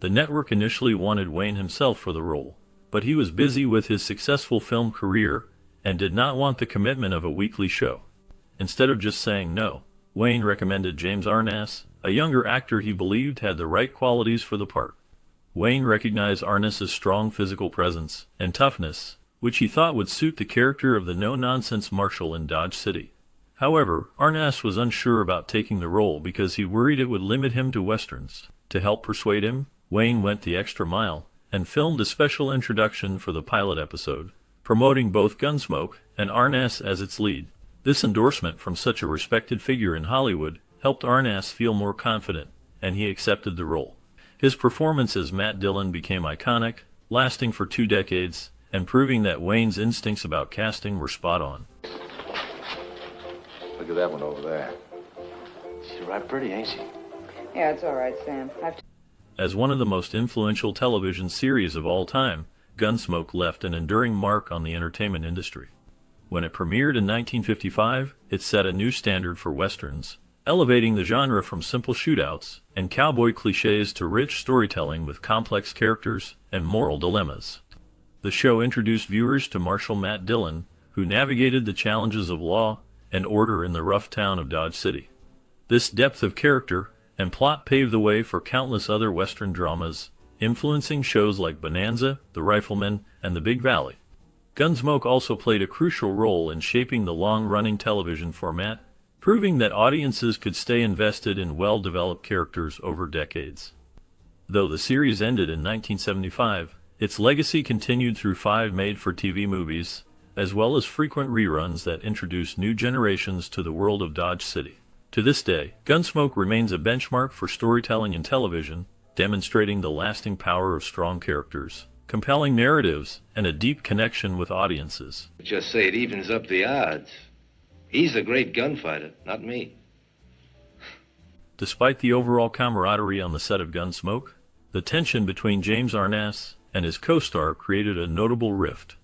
The network initially wanted Wayne himself for the role, but he was busy with his successful film career and did not want the commitment of a weekly show. Instead of just saying no, Wayne recommended James Arness, a younger actor he believed had the right qualities for the part. Wayne recognized Arness's strong physical presence and toughness, which he thought would suit the character of the no-nonsense marshal in Dodge City. However, Arness was unsure about taking the role because he worried it would limit him to westerns. To help persuade him, Wayne went the extra mile and filmed a special introduction for the pilot episode, promoting both Gunsmoke and Arness as its lead. This endorsement from such a respected figure in Hollywood helped Arness feel more confident, and he accepted the role. His performance as Matt Dillon became iconic, lasting for 2 decades, and proving that Wayne's instincts about casting were spot on. Look at that one over there. She's right pretty, ain't she? Yeah, it's all right, Sam. As one of the most influential television series of all time, Gunsmoke left an enduring mark on the entertainment industry. When it premiered in 1955, it set a new standard for westerns, elevating the genre from simple shootouts and cowboy cliches to rich storytelling with complex characters and moral dilemmas. The show introduced viewers to Marshal Matt Dillon, who navigated the challenges of law and order in the rough town of Dodge City. This depth of character and plot paved the way for countless other Western dramas, influencing shows like Bonanza, The Rifleman, and The Big Valley. Gunsmoke also played a crucial role in shaping the long-running television format, proving that audiences could stay invested in well-developed characters over decades. Though the series ended in 1975, its legacy continued through 5 made-for-TV movies, as well as frequent reruns that introduced new generations to the world of Dodge City. To this day, Gunsmoke remains a benchmark for storytelling in television, demonstrating the lasting power of strong characters, compelling narratives, and a deep connection with audiences. Just say it evens up the odds. He's a great gunfighter, not me. Despite the overall camaraderie on the set of Gunsmoke, the tension between James Arness and his co-star created a notable rift.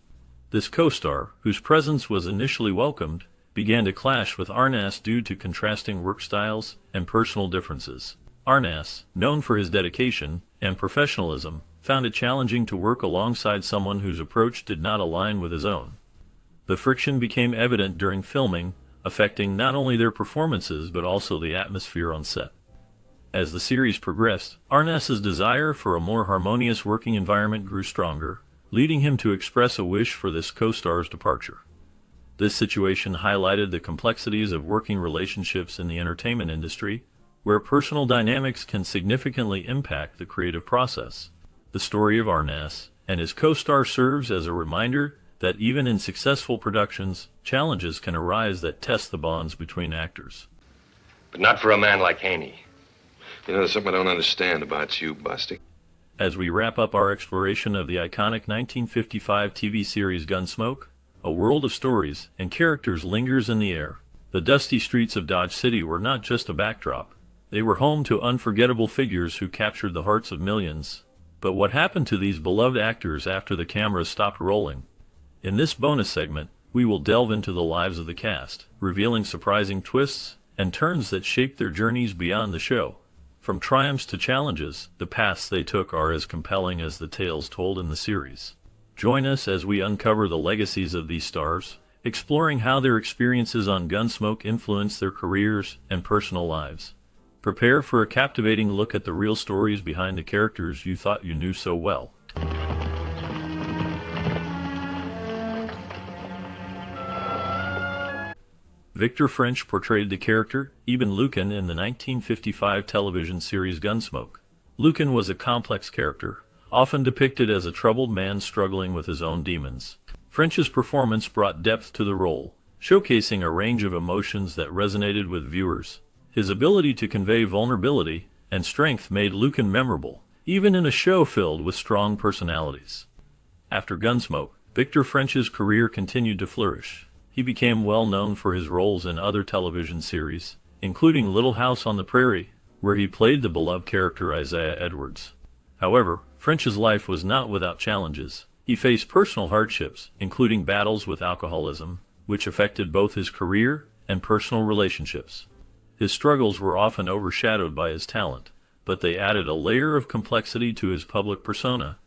This co-star, whose presence was initially welcomed, began to clash with Arness due to contrasting work styles and personal differences. Arness, known for his dedication and professionalism, found it challenging to work alongside someone whose approach did not align with his own. The friction became evident during filming, affecting not only their performances but also the atmosphere on set. As the series progressed, Arness's desire for a more harmonious working environment grew stronger, leading him to express a wish for this co-star's departure. This situation highlighted the complexities of working relationships in the entertainment industry, where personal dynamics can significantly impact the creative process. The story of Arness and his co-star serves as a reminder that even in successful productions, challenges can arise that test the bonds between actors. But not for a man like Haney. You know, there's something I don't understand about you, Busty. As we wrap up our exploration of the iconic 1955 TV series Gunsmoke, a world of stories and characters lingers in the air. The dusty streets of Dodge City were not just a backdrop. They were home to unforgettable figures who captured the hearts of millions. But what happened to these beloved actors after the cameras stopped rolling? In this bonus segment, we will delve into the lives of the cast, revealing surprising twists and turns that shaped their journeys beyond the show. From triumphs to challenges, the paths they took are as compelling as the tales told in the series. Join us as we uncover the legacies of these stars, exploring how their experiences on Gunsmoke influenced their careers and personal lives. Prepare for a captivating look at the real stories behind the characters you thought you knew so well. Victor French portrayed the character Eben Lucan in the 1955 television series Gunsmoke. Lucan was a complex character, often depicted as a troubled man struggling with his own demons. French's performance brought depth to the role, showcasing a range of emotions that resonated with viewers. His ability to convey vulnerability and strength made Lucan memorable, even in a show filled with strong personalities. After Gunsmoke, Victor French's career continued to flourish. He became well known for his roles in other television series, including Little House on the Prairie, where he played the beloved character Isaiah Edwards. However, French's life was not without challenges. He faced personal hardships, including battles with alcoholism, which affected both his career and personal relationships. His struggles were often overshadowed by his talent, but they added a layer of complexity to his public persona.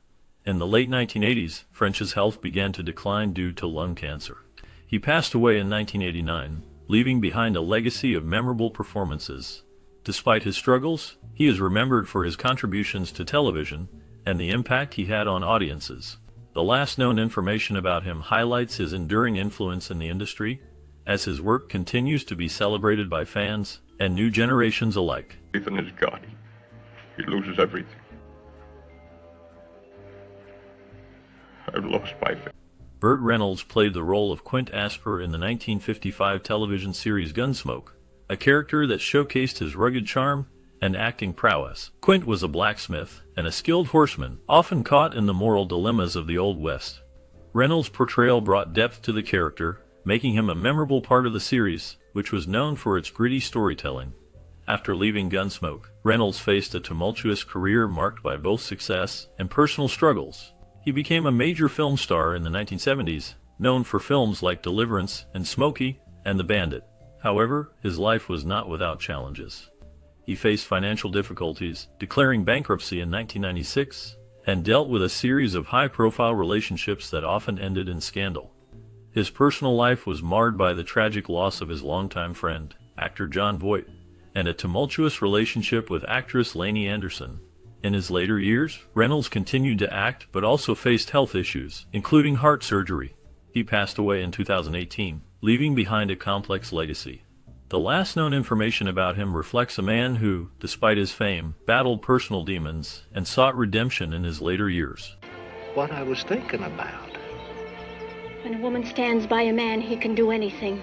In the late 1980s, French's health began to decline due to lung cancer. He passed away in 1989, leaving behind a legacy of memorable performances. Despite his struggles, he is remembered for his contributions to television and the impact he had on audiences. The last known information about him highlights his enduring influence in the industry, as his work continues to be celebrated by fans and new generations alike. Ethan is gone. He loses everything. I've lost my faith. Burt Reynolds played the role of Quint Asper in the 1955 television series Gunsmoke, a character that showcased his rugged charm and acting prowess. Quint was a blacksmith and a skilled horseman, often caught in the moral dilemmas of the Old West. Reynolds' portrayal brought depth to the character, making him a memorable part of the series, which was known for its gritty storytelling. After leaving Gunsmoke, Reynolds faced a tumultuous career marked by both success and personal struggles. He became a major film star in the 1970s, known for films like Deliverance and Smokey and the Bandit. However, his life was not without challenges. He faced financial difficulties, declaring bankruptcy in 1996, and dealt with a series of high-profile relationships that often ended in scandal. His personal life was marred by the tragic loss of his longtime friend, actor Jon Voight, and a tumultuous relationship with actress Lainey Anderson. In his later years, Reynolds continued to act but also faced health issues, including heart surgery. He passed away in 2018, leaving behind a complex legacy. The last known information about him reflects a man who, despite his fame, battled personal demons and sought redemption in his later years. What I was thinking about. When a woman stands by a man, he can do anything.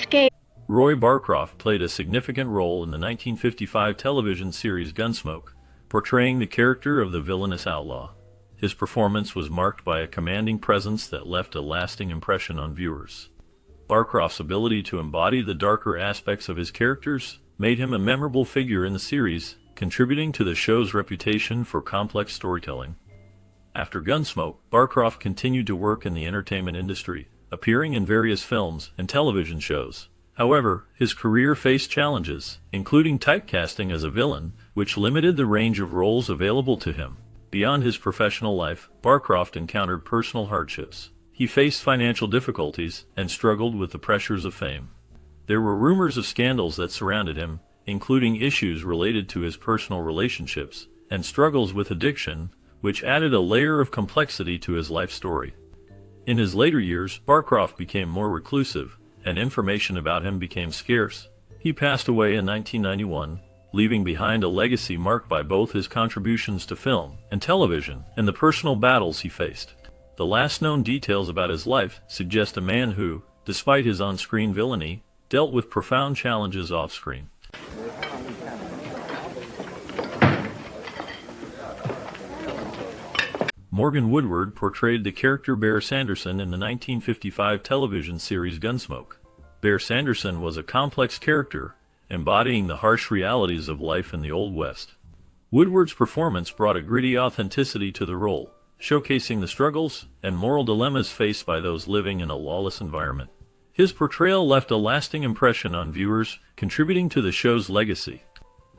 Scale. Roy Barcroft played a significant role in the 1955 television series Gunsmoke, portraying the character of the villainous outlaw. His performance was marked by a commanding presence that left a lasting impression on viewers. Barcroft's ability to embody the darker aspects of his characters made him a memorable figure in the series, contributing to the show's reputation for complex storytelling. After Gunsmoke, Barcroft continued to work in the entertainment industry, appearing in various films and television shows. However, his career faced challenges, including typecasting as a villain, which limited the range of roles available to him. Beyond his professional life, Barcroft encountered personal hardships. He faced financial difficulties and struggled with the pressures of fame. There were rumors of scandals that surrounded him, including issues related to his personal relationships and struggles with addiction, which added a layer of complexity to his life story. In his later years, Barcroft became more reclusive, and information about him became scarce. He passed away in 1991, leaving behind a legacy marked by both his contributions to film and television and the personal battles he faced. The last known details about his life suggest a man who, despite his on-screen villainy, dealt with profound challenges off-screen. Morgan Woodward portrayed the character Bear Sanderson in the 1955 television series Gunsmoke. Bear Sanderson was a complex character, embodying the harsh realities of life in the Old West. Woodward's performance brought a gritty authenticity to the role, showcasing the struggles and moral dilemmas faced by those living in a lawless environment. His portrayal left a lasting impression on viewers, contributing to the show's legacy.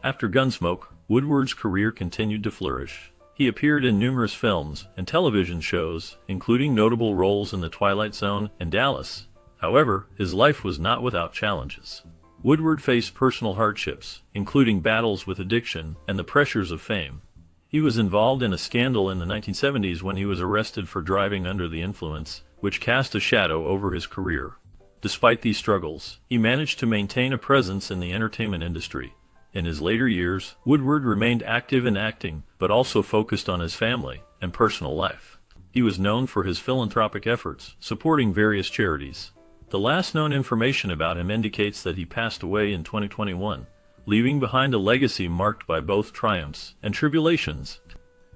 After Gunsmoke, Woodward's career continued to flourish. He appeared in numerous films and television shows, including notable roles in The Twilight Zone and Dallas. However, his life was not without challenges. Woodward faced personal hardships, including battles with addiction and the pressures of fame. He was involved in a scandal in the 1970s when he was arrested for driving under the influence, which cast a shadow over his career. Despite these struggles, he managed to maintain a presence in the entertainment industry. In his later years, Woodward remained active in acting, but also focused on his family and personal life. He was known for his philanthropic efforts, supporting various charities. The last known information about him indicates that he passed away in 2021, leaving behind a legacy marked by both triumphs and tribulations.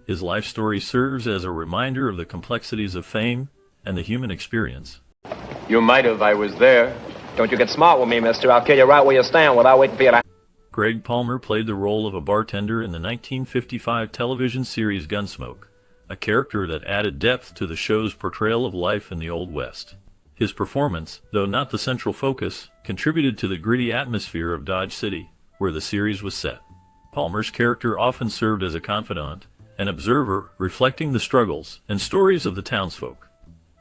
His life story serves as a reminder of the complexities of fame and the human experience. You might have. I was there. Don't you get smart with me, mister. I'll kill you right where you stand without waiting for you to... Greg Palmer played the role of a bartender in the 1955 television series Gunsmoke, a character that added depth to the show's portrayal of life in the Old West. His performance, though not the central focus, contributed to the gritty atmosphere of Dodge City, where the series was set. Palmer's character often served as a confidant, an observer reflecting the struggles and stories of the townsfolk.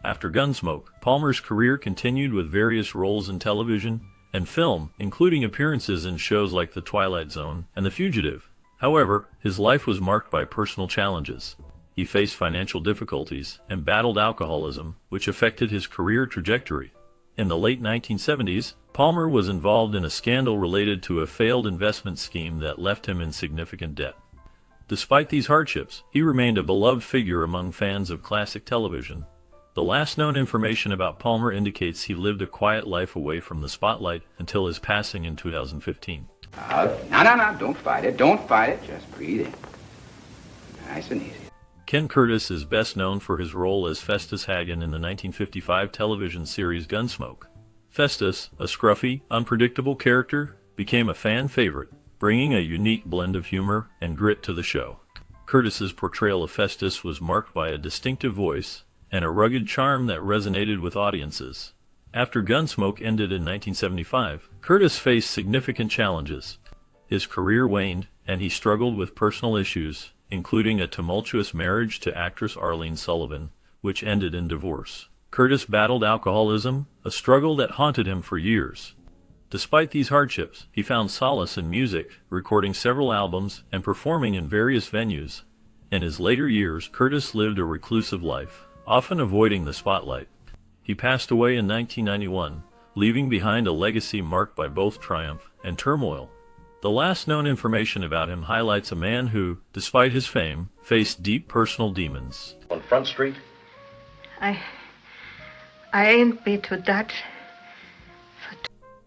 After Gunsmoke, Palmer's career continued with various roles in television and film, including appearances in shows like The Twilight Zone and The Fugitive. However, his life was marked by personal challenges. He faced financial difficulties and battled alcoholism, which affected his career trajectory. In the late 1970s, Palmer was involved in a scandal related to a failed investment scheme that left him in significant debt. Despite these hardships, he remained a beloved figure among fans of classic television. The last known information about Palmer indicates he lived a quiet life away from the spotlight until his passing in 2015. No, don't fight it. Don't fight it. Just breathe in. Nice and easy. Ken Curtis is best known for his role as Festus Hagen in the 1955 television series Gunsmoke. Festus, a scruffy, unpredictable character, became a fan favorite, bringing a unique blend of humor and grit to the show. Curtis's portrayal of Festus was marked by a distinctive voice and a rugged charm that resonated with audiences. After Gunsmoke ended in 1975, Curtis faced significant challenges. His career waned, and he struggled with personal issues, including a tumultuous marriage to actress Arlene Sullivan, which ended in divorce. Curtis battled alcoholism, a struggle that haunted him for years. Despite these hardships, he found solace in music, recording several albums and performing in various venues. In his later years, Curtis lived a reclusive life, often avoiding the spotlight. He passed away in 1991, leaving behind a legacy marked by both triumph and turmoil. The last known information about him highlights a man who, despite his fame, faced deep personal demons. On Front Street? I ain't been to that.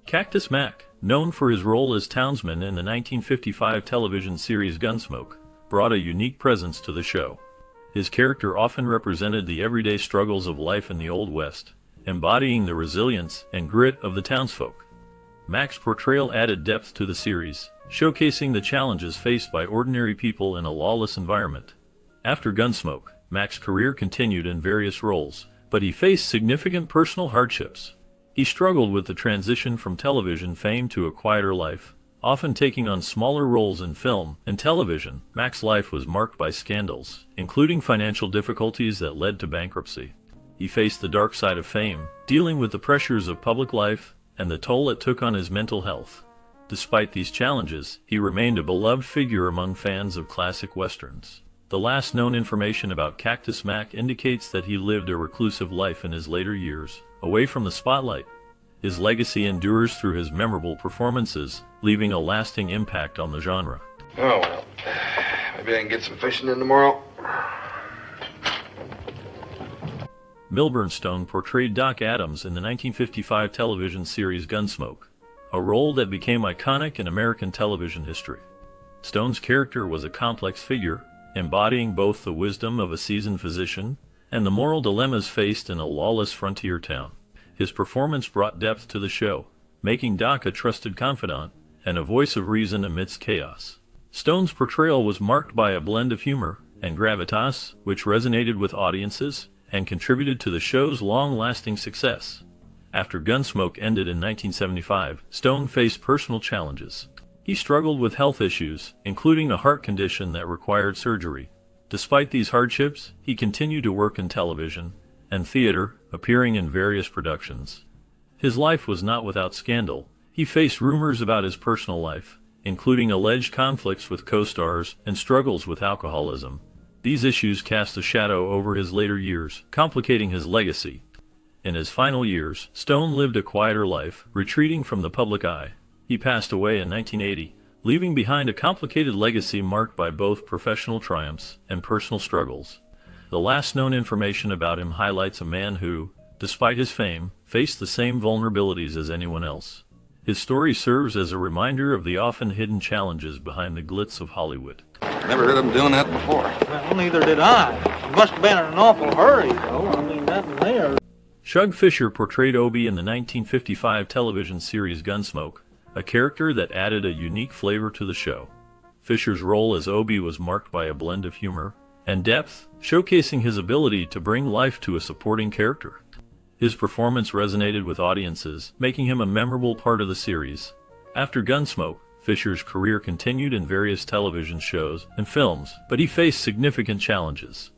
Cactus Mac, known for his role as townsman in the 1955 television series Gunsmoke, brought a unique presence to the show. His character often represented the everyday struggles of life in the Old West, embodying the resilience and grit of the townsfolk. Mac's portrayal added depth to the series, showcasing the challenges faced by ordinary people in a lawless environment. After Gunsmoke, Mac's career continued in various roles, but he faced significant personal hardships. He struggled with the transition from television fame to a quieter life, often taking on smaller roles in film and television. Mac's life was marked by scandals, including financial difficulties that led to bankruptcy. He faced the dark side of fame, dealing with the pressures of public life and the toll it took on his mental health. Despite these challenges, he remained a beloved figure among fans of classic westerns. The last known information about Cactus Mac indicates that he lived a reclusive life in his later years, away from the spotlight. His legacy endures through his memorable performances, leaving a lasting impact on the genre. Oh, well. Maybe I can get some fishing in tomorrow. Milburn Stone portrayed Doc Adams in the 1955 television series Gunsmoke, a role that became iconic in American television history. Stone's character was a complex figure, embodying both the wisdom of a seasoned physician and the moral dilemmas faced in a lawless frontier town. His performance brought depth to the show, making Doc a trusted confidant and a voice of reason amidst chaos. Stone's portrayal was marked by a blend of humor and gravitas, which resonated with audiences and contributed to the show's long-lasting success. After Gunsmoke ended in 1975, Stone faced personal challenges. He struggled with health issues, including a heart condition that required surgery. Despite these hardships, he continued to work in television and theater, appearing in various productions. His life was not without scandal. He faced rumors about his personal life, including alleged conflicts with co-stars and struggles with alcoholism. These issues cast a shadow over his later years, complicating his legacy. In his final years, Stone lived a quieter life, retreating from the public eye. He passed away in 1980, leaving behind a complicated legacy marked by both professional triumphs and personal struggles. The last known information about him highlights a man who, despite his fame, faced the same vulnerabilities as anyone else. His story serves as a reminder of the often hidden challenges behind the glitz of Hollywood. Never heard of him doing that before. Well, neither did I. He must have been in an awful hurry, though. I mean, that and there. Shug Fisher portrayed Obie in the 1955 television series Gunsmoke, a character that added a unique flavor to the show. Fisher's role as Obie was marked by a blend of humor and depth, showcasing his ability to bring life to a supporting character. His performance resonated with audiences, making him a memorable part of the series. After Gunsmoke, Fisher's career continued in various television shows and films, but he faced significant challenges.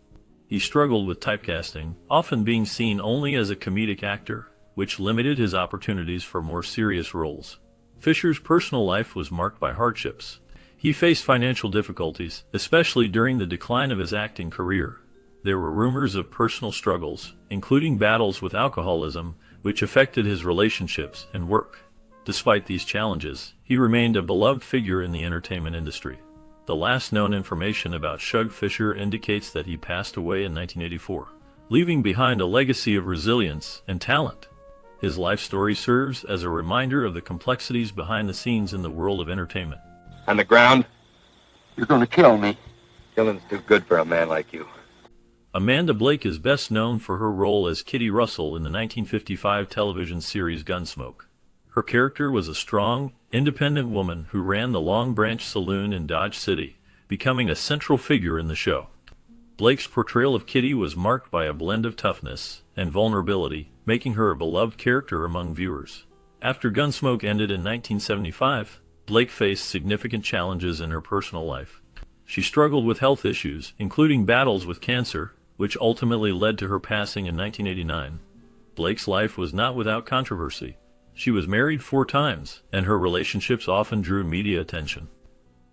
He struggled with typecasting, often being seen only as a comedic actor, which limited his opportunities for more serious roles. Fisher's personal life was marked by hardships. He faced financial difficulties, especially during the decline of his acting career. There were rumors of personal struggles, including battles with alcoholism, which affected his relationships and work. Despite these challenges, he remained a beloved figure in the entertainment industry. The last known information about Shug Fisher indicates that he passed away in 1984, leaving behind a legacy of resilience and talent. His life story serves as a reminder of the complexities behind the scenes in the world of entertainment. On the ground? You're gonna kill me. Killing's too good for a man like you. Amanda Blake is best known for her role as Kitty Russell in the 1955 television series Gunsmoke. Her character was a strong, independent woman who ran the Long Branch Saloon in Dodge City, becoming a central figure in the show. Blake's portrayal of Kitty was marked by a blend of toughness and vulnerability, making her a beloved character among viewers. After Gunsmoke ended in 1975, Blake faced significant challenges in her personal life. She struggled with health issues, including battles with cancer, which ultimately led to her passing in 1989. Blake's life was not without controversy. She was married 4 times, and her relationships often drew media attention.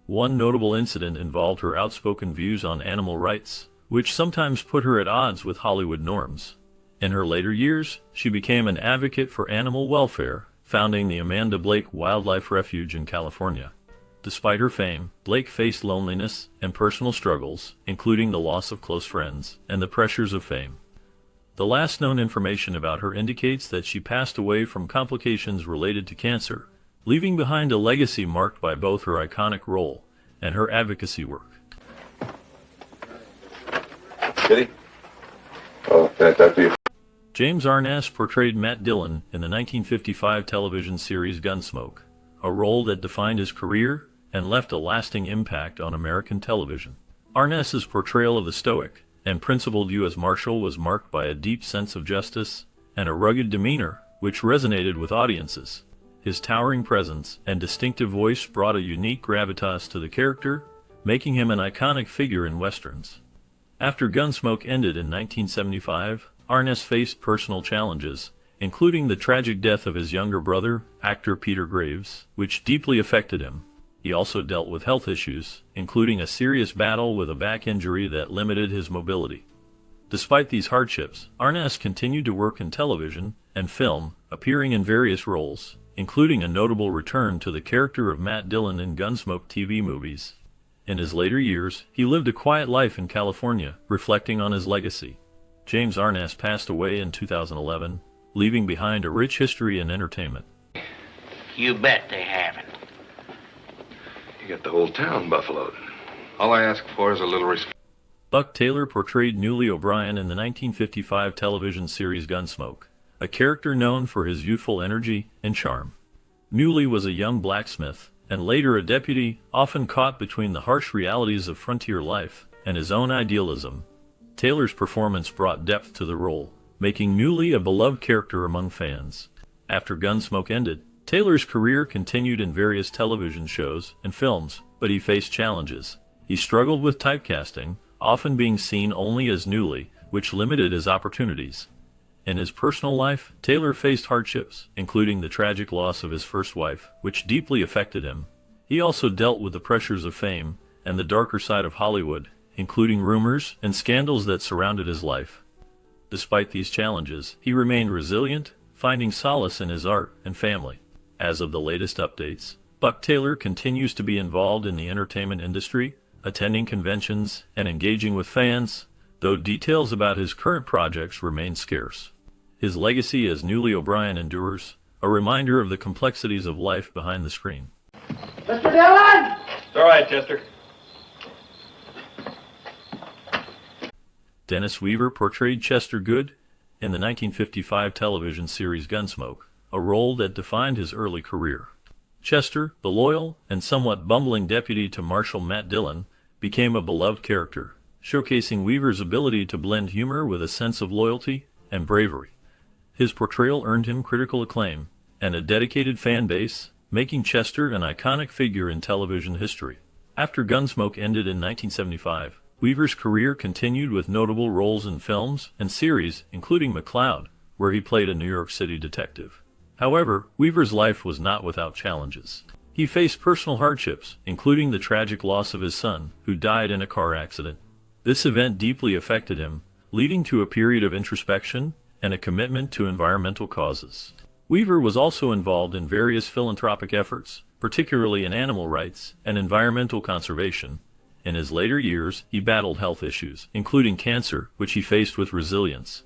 One notable incident involved her outspoken views on animal rights, which sometimes put her at odds with Hollywood norms. In her later years, she became an advocate for animal welfare, founding the Amanda Blake Wildlife Refuge in California. Despite her fame, Blake faced loneliness and personal struggles, including the loss of close friends and the pressures of fame. The last known information about her indicates that she passed away from complications related to cancer, leaving behind a legacy marked by both her iconic role and her advocacy work. Kitty? Oh, can I talk to you? James Arness portrayed Matt Dillon in the 1955 television series Gunsmoke, a role that defined his career and left a lasting impact on American television. Arness's portrayal of the stoic and principled U.S. Marshal was marked by a deep sense of justice and a rugged demeanor, which resonated with audiences. His towering presence and distinctive voice brought a unique gravitas to the character, making him an iconic figure in westerns. After Gunsmoke ended in 1975, Arness faced personal challenges, including the tragic death of his younger brother, actor Peter Graves, which deeply affected him. He also dealt with health issues, including a serious battle with a back injury that limited his mobility. Despite these hardships, Arness continued to work in television and film, appearing in various roles, including a notable return to the character of Matt Dillon in Gunsmoke TV movies. In his later years, he lived a quiet life in California, reflecting on his legacy. James Arness passed away in 2011, leaving behind a rich history in entertainment. You bet they haven't. You got the whole town buffaloed. All I ask for is a little respect. Buck Taylor portrayed Newly O'Brien in the 1955 television series Gunsmoke, a character known for his youthful energy and charm. Newly was a young blacksmith and later a deputy, often caught between the harsh realities of frontier life and his own idealism. Taylor's performance brought depth to the role, making Newley a beloved character among fans. After Gunsmoke ended, Taylor's career continued in various television shows and films, but he faced challenges. He struggled with typecasting, often being seen only as Newley, which limited his opportunities. In his personal life, Taylor faced hardships, including the tragic loss of his first wife, which deeply affected him. He also dealt with the pressures of fame and the darker side of Hollywood, including rumors and scandals that surrounded his life. Despite these challenges, he remained resilient, finding solace in his art and family. As of the latest updates, Buck Taylor continues to be involved in the entertainment industry, attending conventions and engaging with fans, though details about his current projects remain scarce. His legacy as Newley O'Brien endures, a reminder of the complexities of life behind the screen. Mr. Dillon! It's all right, Chester. Dennis Weaver portrayed Chester Good in the 1955 television series Gunsmoke, a role that defined his early career. Chester, the loyal and somewhat bumbling deputy to Marshal Matt Dillon, became a beloved character, showcasing Weaver's ability to blend humor with a sense of loyalty and bravery. His portrayal earned him critical acclaim and a dedicated fan base, making Chester an iconic figure in television history. After Gunsmoke ended in 1975, Weaver's career continued with notable roles in films and series, including McCloud, where he played a New York City detective. However, Weaver's life was not without challenges. He faced personal hardships, including the tragic loss of his son, who died in a car accident. This event deeply affected him, leading to a period of introspection and a commitment to environmental causes. Weaver was also involved in various philanthropic efforts, particularly in animal rights and environmental conservation. In his later years, he battled health issues, including cancer, which he faced with resilience.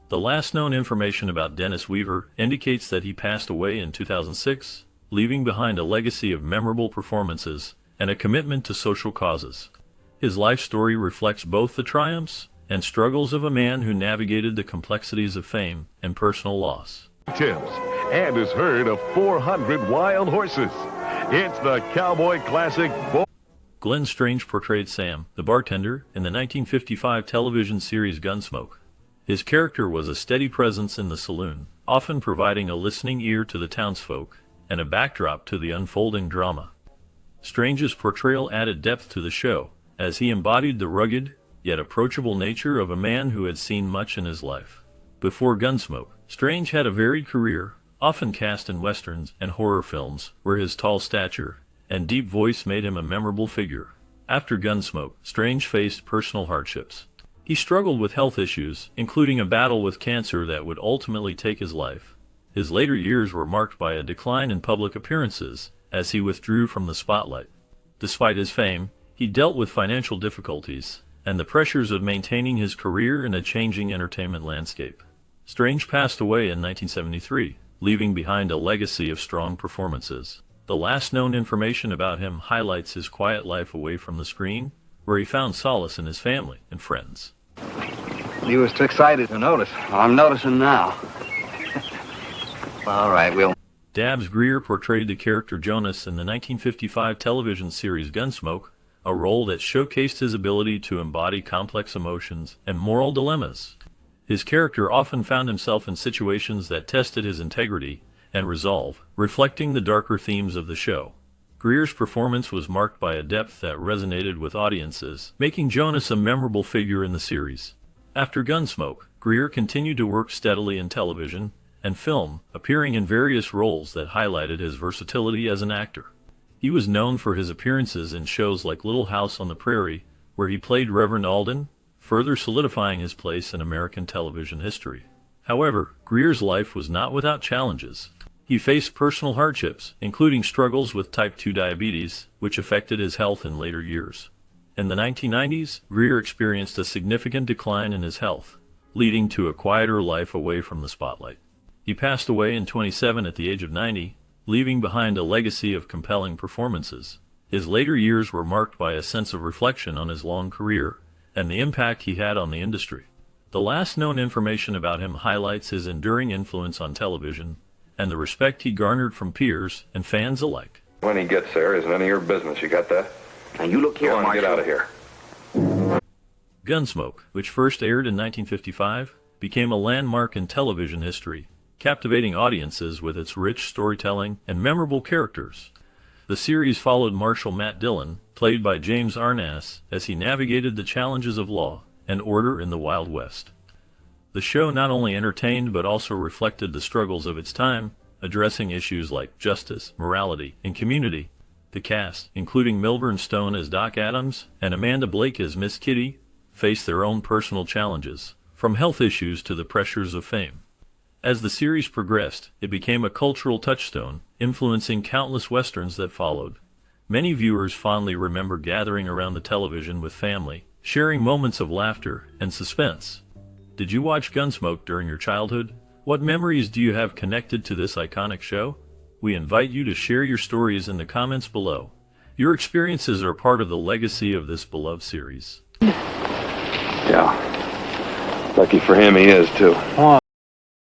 The last known information about Dennis Weaver indicates that he passed away in 2006, leaving behind a legacy of memorable performances and a commitment to social causes. His life story reflects both the triumphs and struggles of a man who navigated the complexities of fame and personal loss. Tips and has heard of 400 wild horses. It's the Cowboy Classic. Glenn Strange portrayed Sam, the bartender, in the 1955 television series Gunsmoke. His character was a steady presence in the saloon, often providing a listening ear to the townsfolk and a backdrop to the unfolding drama. Strange's portrayal added depth to the show, as he embodied the rugged, yet approachable nature of a man who had seen much in his life. Before Gunsmoke, Strange had a varied career, often cast in westerns and horror films, where his tall stature and deep voice made him a memorable figure. After Gunsmoke, Strange faced personal hardships. He struggled with health issues, including a battle with cancer that would ultimately take his life. His later years were marked by a decline in public appearances, as he withdrew from the spotlight. Despite his fame, he dealt with financial difficulties and the pressures of maintaining his career in a changing entertainment landscape. Strange passed away in 1973, leaving behind a legacy of strong performances. The last known information about him highlights his quiet life away from the screen, where he found solace in his family and friends. He was too excited to notice. I'm noticing now. All right, we'll... Dabbs Greer portrayed the character Jonas in the 1955 television series Gunsmoke, a role that showcased his ability to embody complex emotions and moral dilemmas. His character often found himself in situations that tested his integrity and resolve, reflecting the darker themes of the show. Greer's performance was marked by a depth that resonated with audiences, making Jonas a memorable figure in the series. After Gunsmoke, Greer continued to work steadily in television and film, appearing in various roles that highlighted his versatility as an actor. He was known for his appearances in shows like Little House on the Prairie, where he played Reverend Alden, further solidifying his place in American television history. However, Greer's life was not without challenges. He faced personal hardships, including struggles with type 2 diabetes, which affected his health in later years. In the 1990s, Greer experienced a significant decline in his health, leading to a quieter life away from the spotlight. He passed away in 27 at the age of 90, leaving behind a legacy of compelling performances. His later years were marked by a sense of reflection on his long career and the impact he had on the industry. The last known information about him highlights his enduring influence on television and the respect he garnered from peers and fans alike. When he gets there is none of your business. You got that? Now you look here, Go on, Marshal. get out of here. Gunsmoke, which first aired in 1955, became a landmark in television history, captivating audiences with its rich storytelling and memorable characters. The series followed Marshal Matt Dillon, played by James Arness, as he navigated the challenges of law and order in the Wild West. The show not only entertained but also reflected the struggles of its time, addressing issues like justice, morality, and community. The cast, including Milburn Stone as Doc Adams and Amanda Blake as Miss Kitty, faced their own personal challenges, from health issues to the pressures of fame. As the series progressed, it became a cultural touchstone, influencing countless westerns that followed. Many viewers fondly remember gathering around the television with family, sharing moments of laughter and suspense. Did you watch Gunsmoke during your childhood? What memories do you have connected to this iconic show? We invite you to share your stories in the comments below. Your experiences are part of the legacy of this beloved series. Yeah. Lucky for him, he is, too.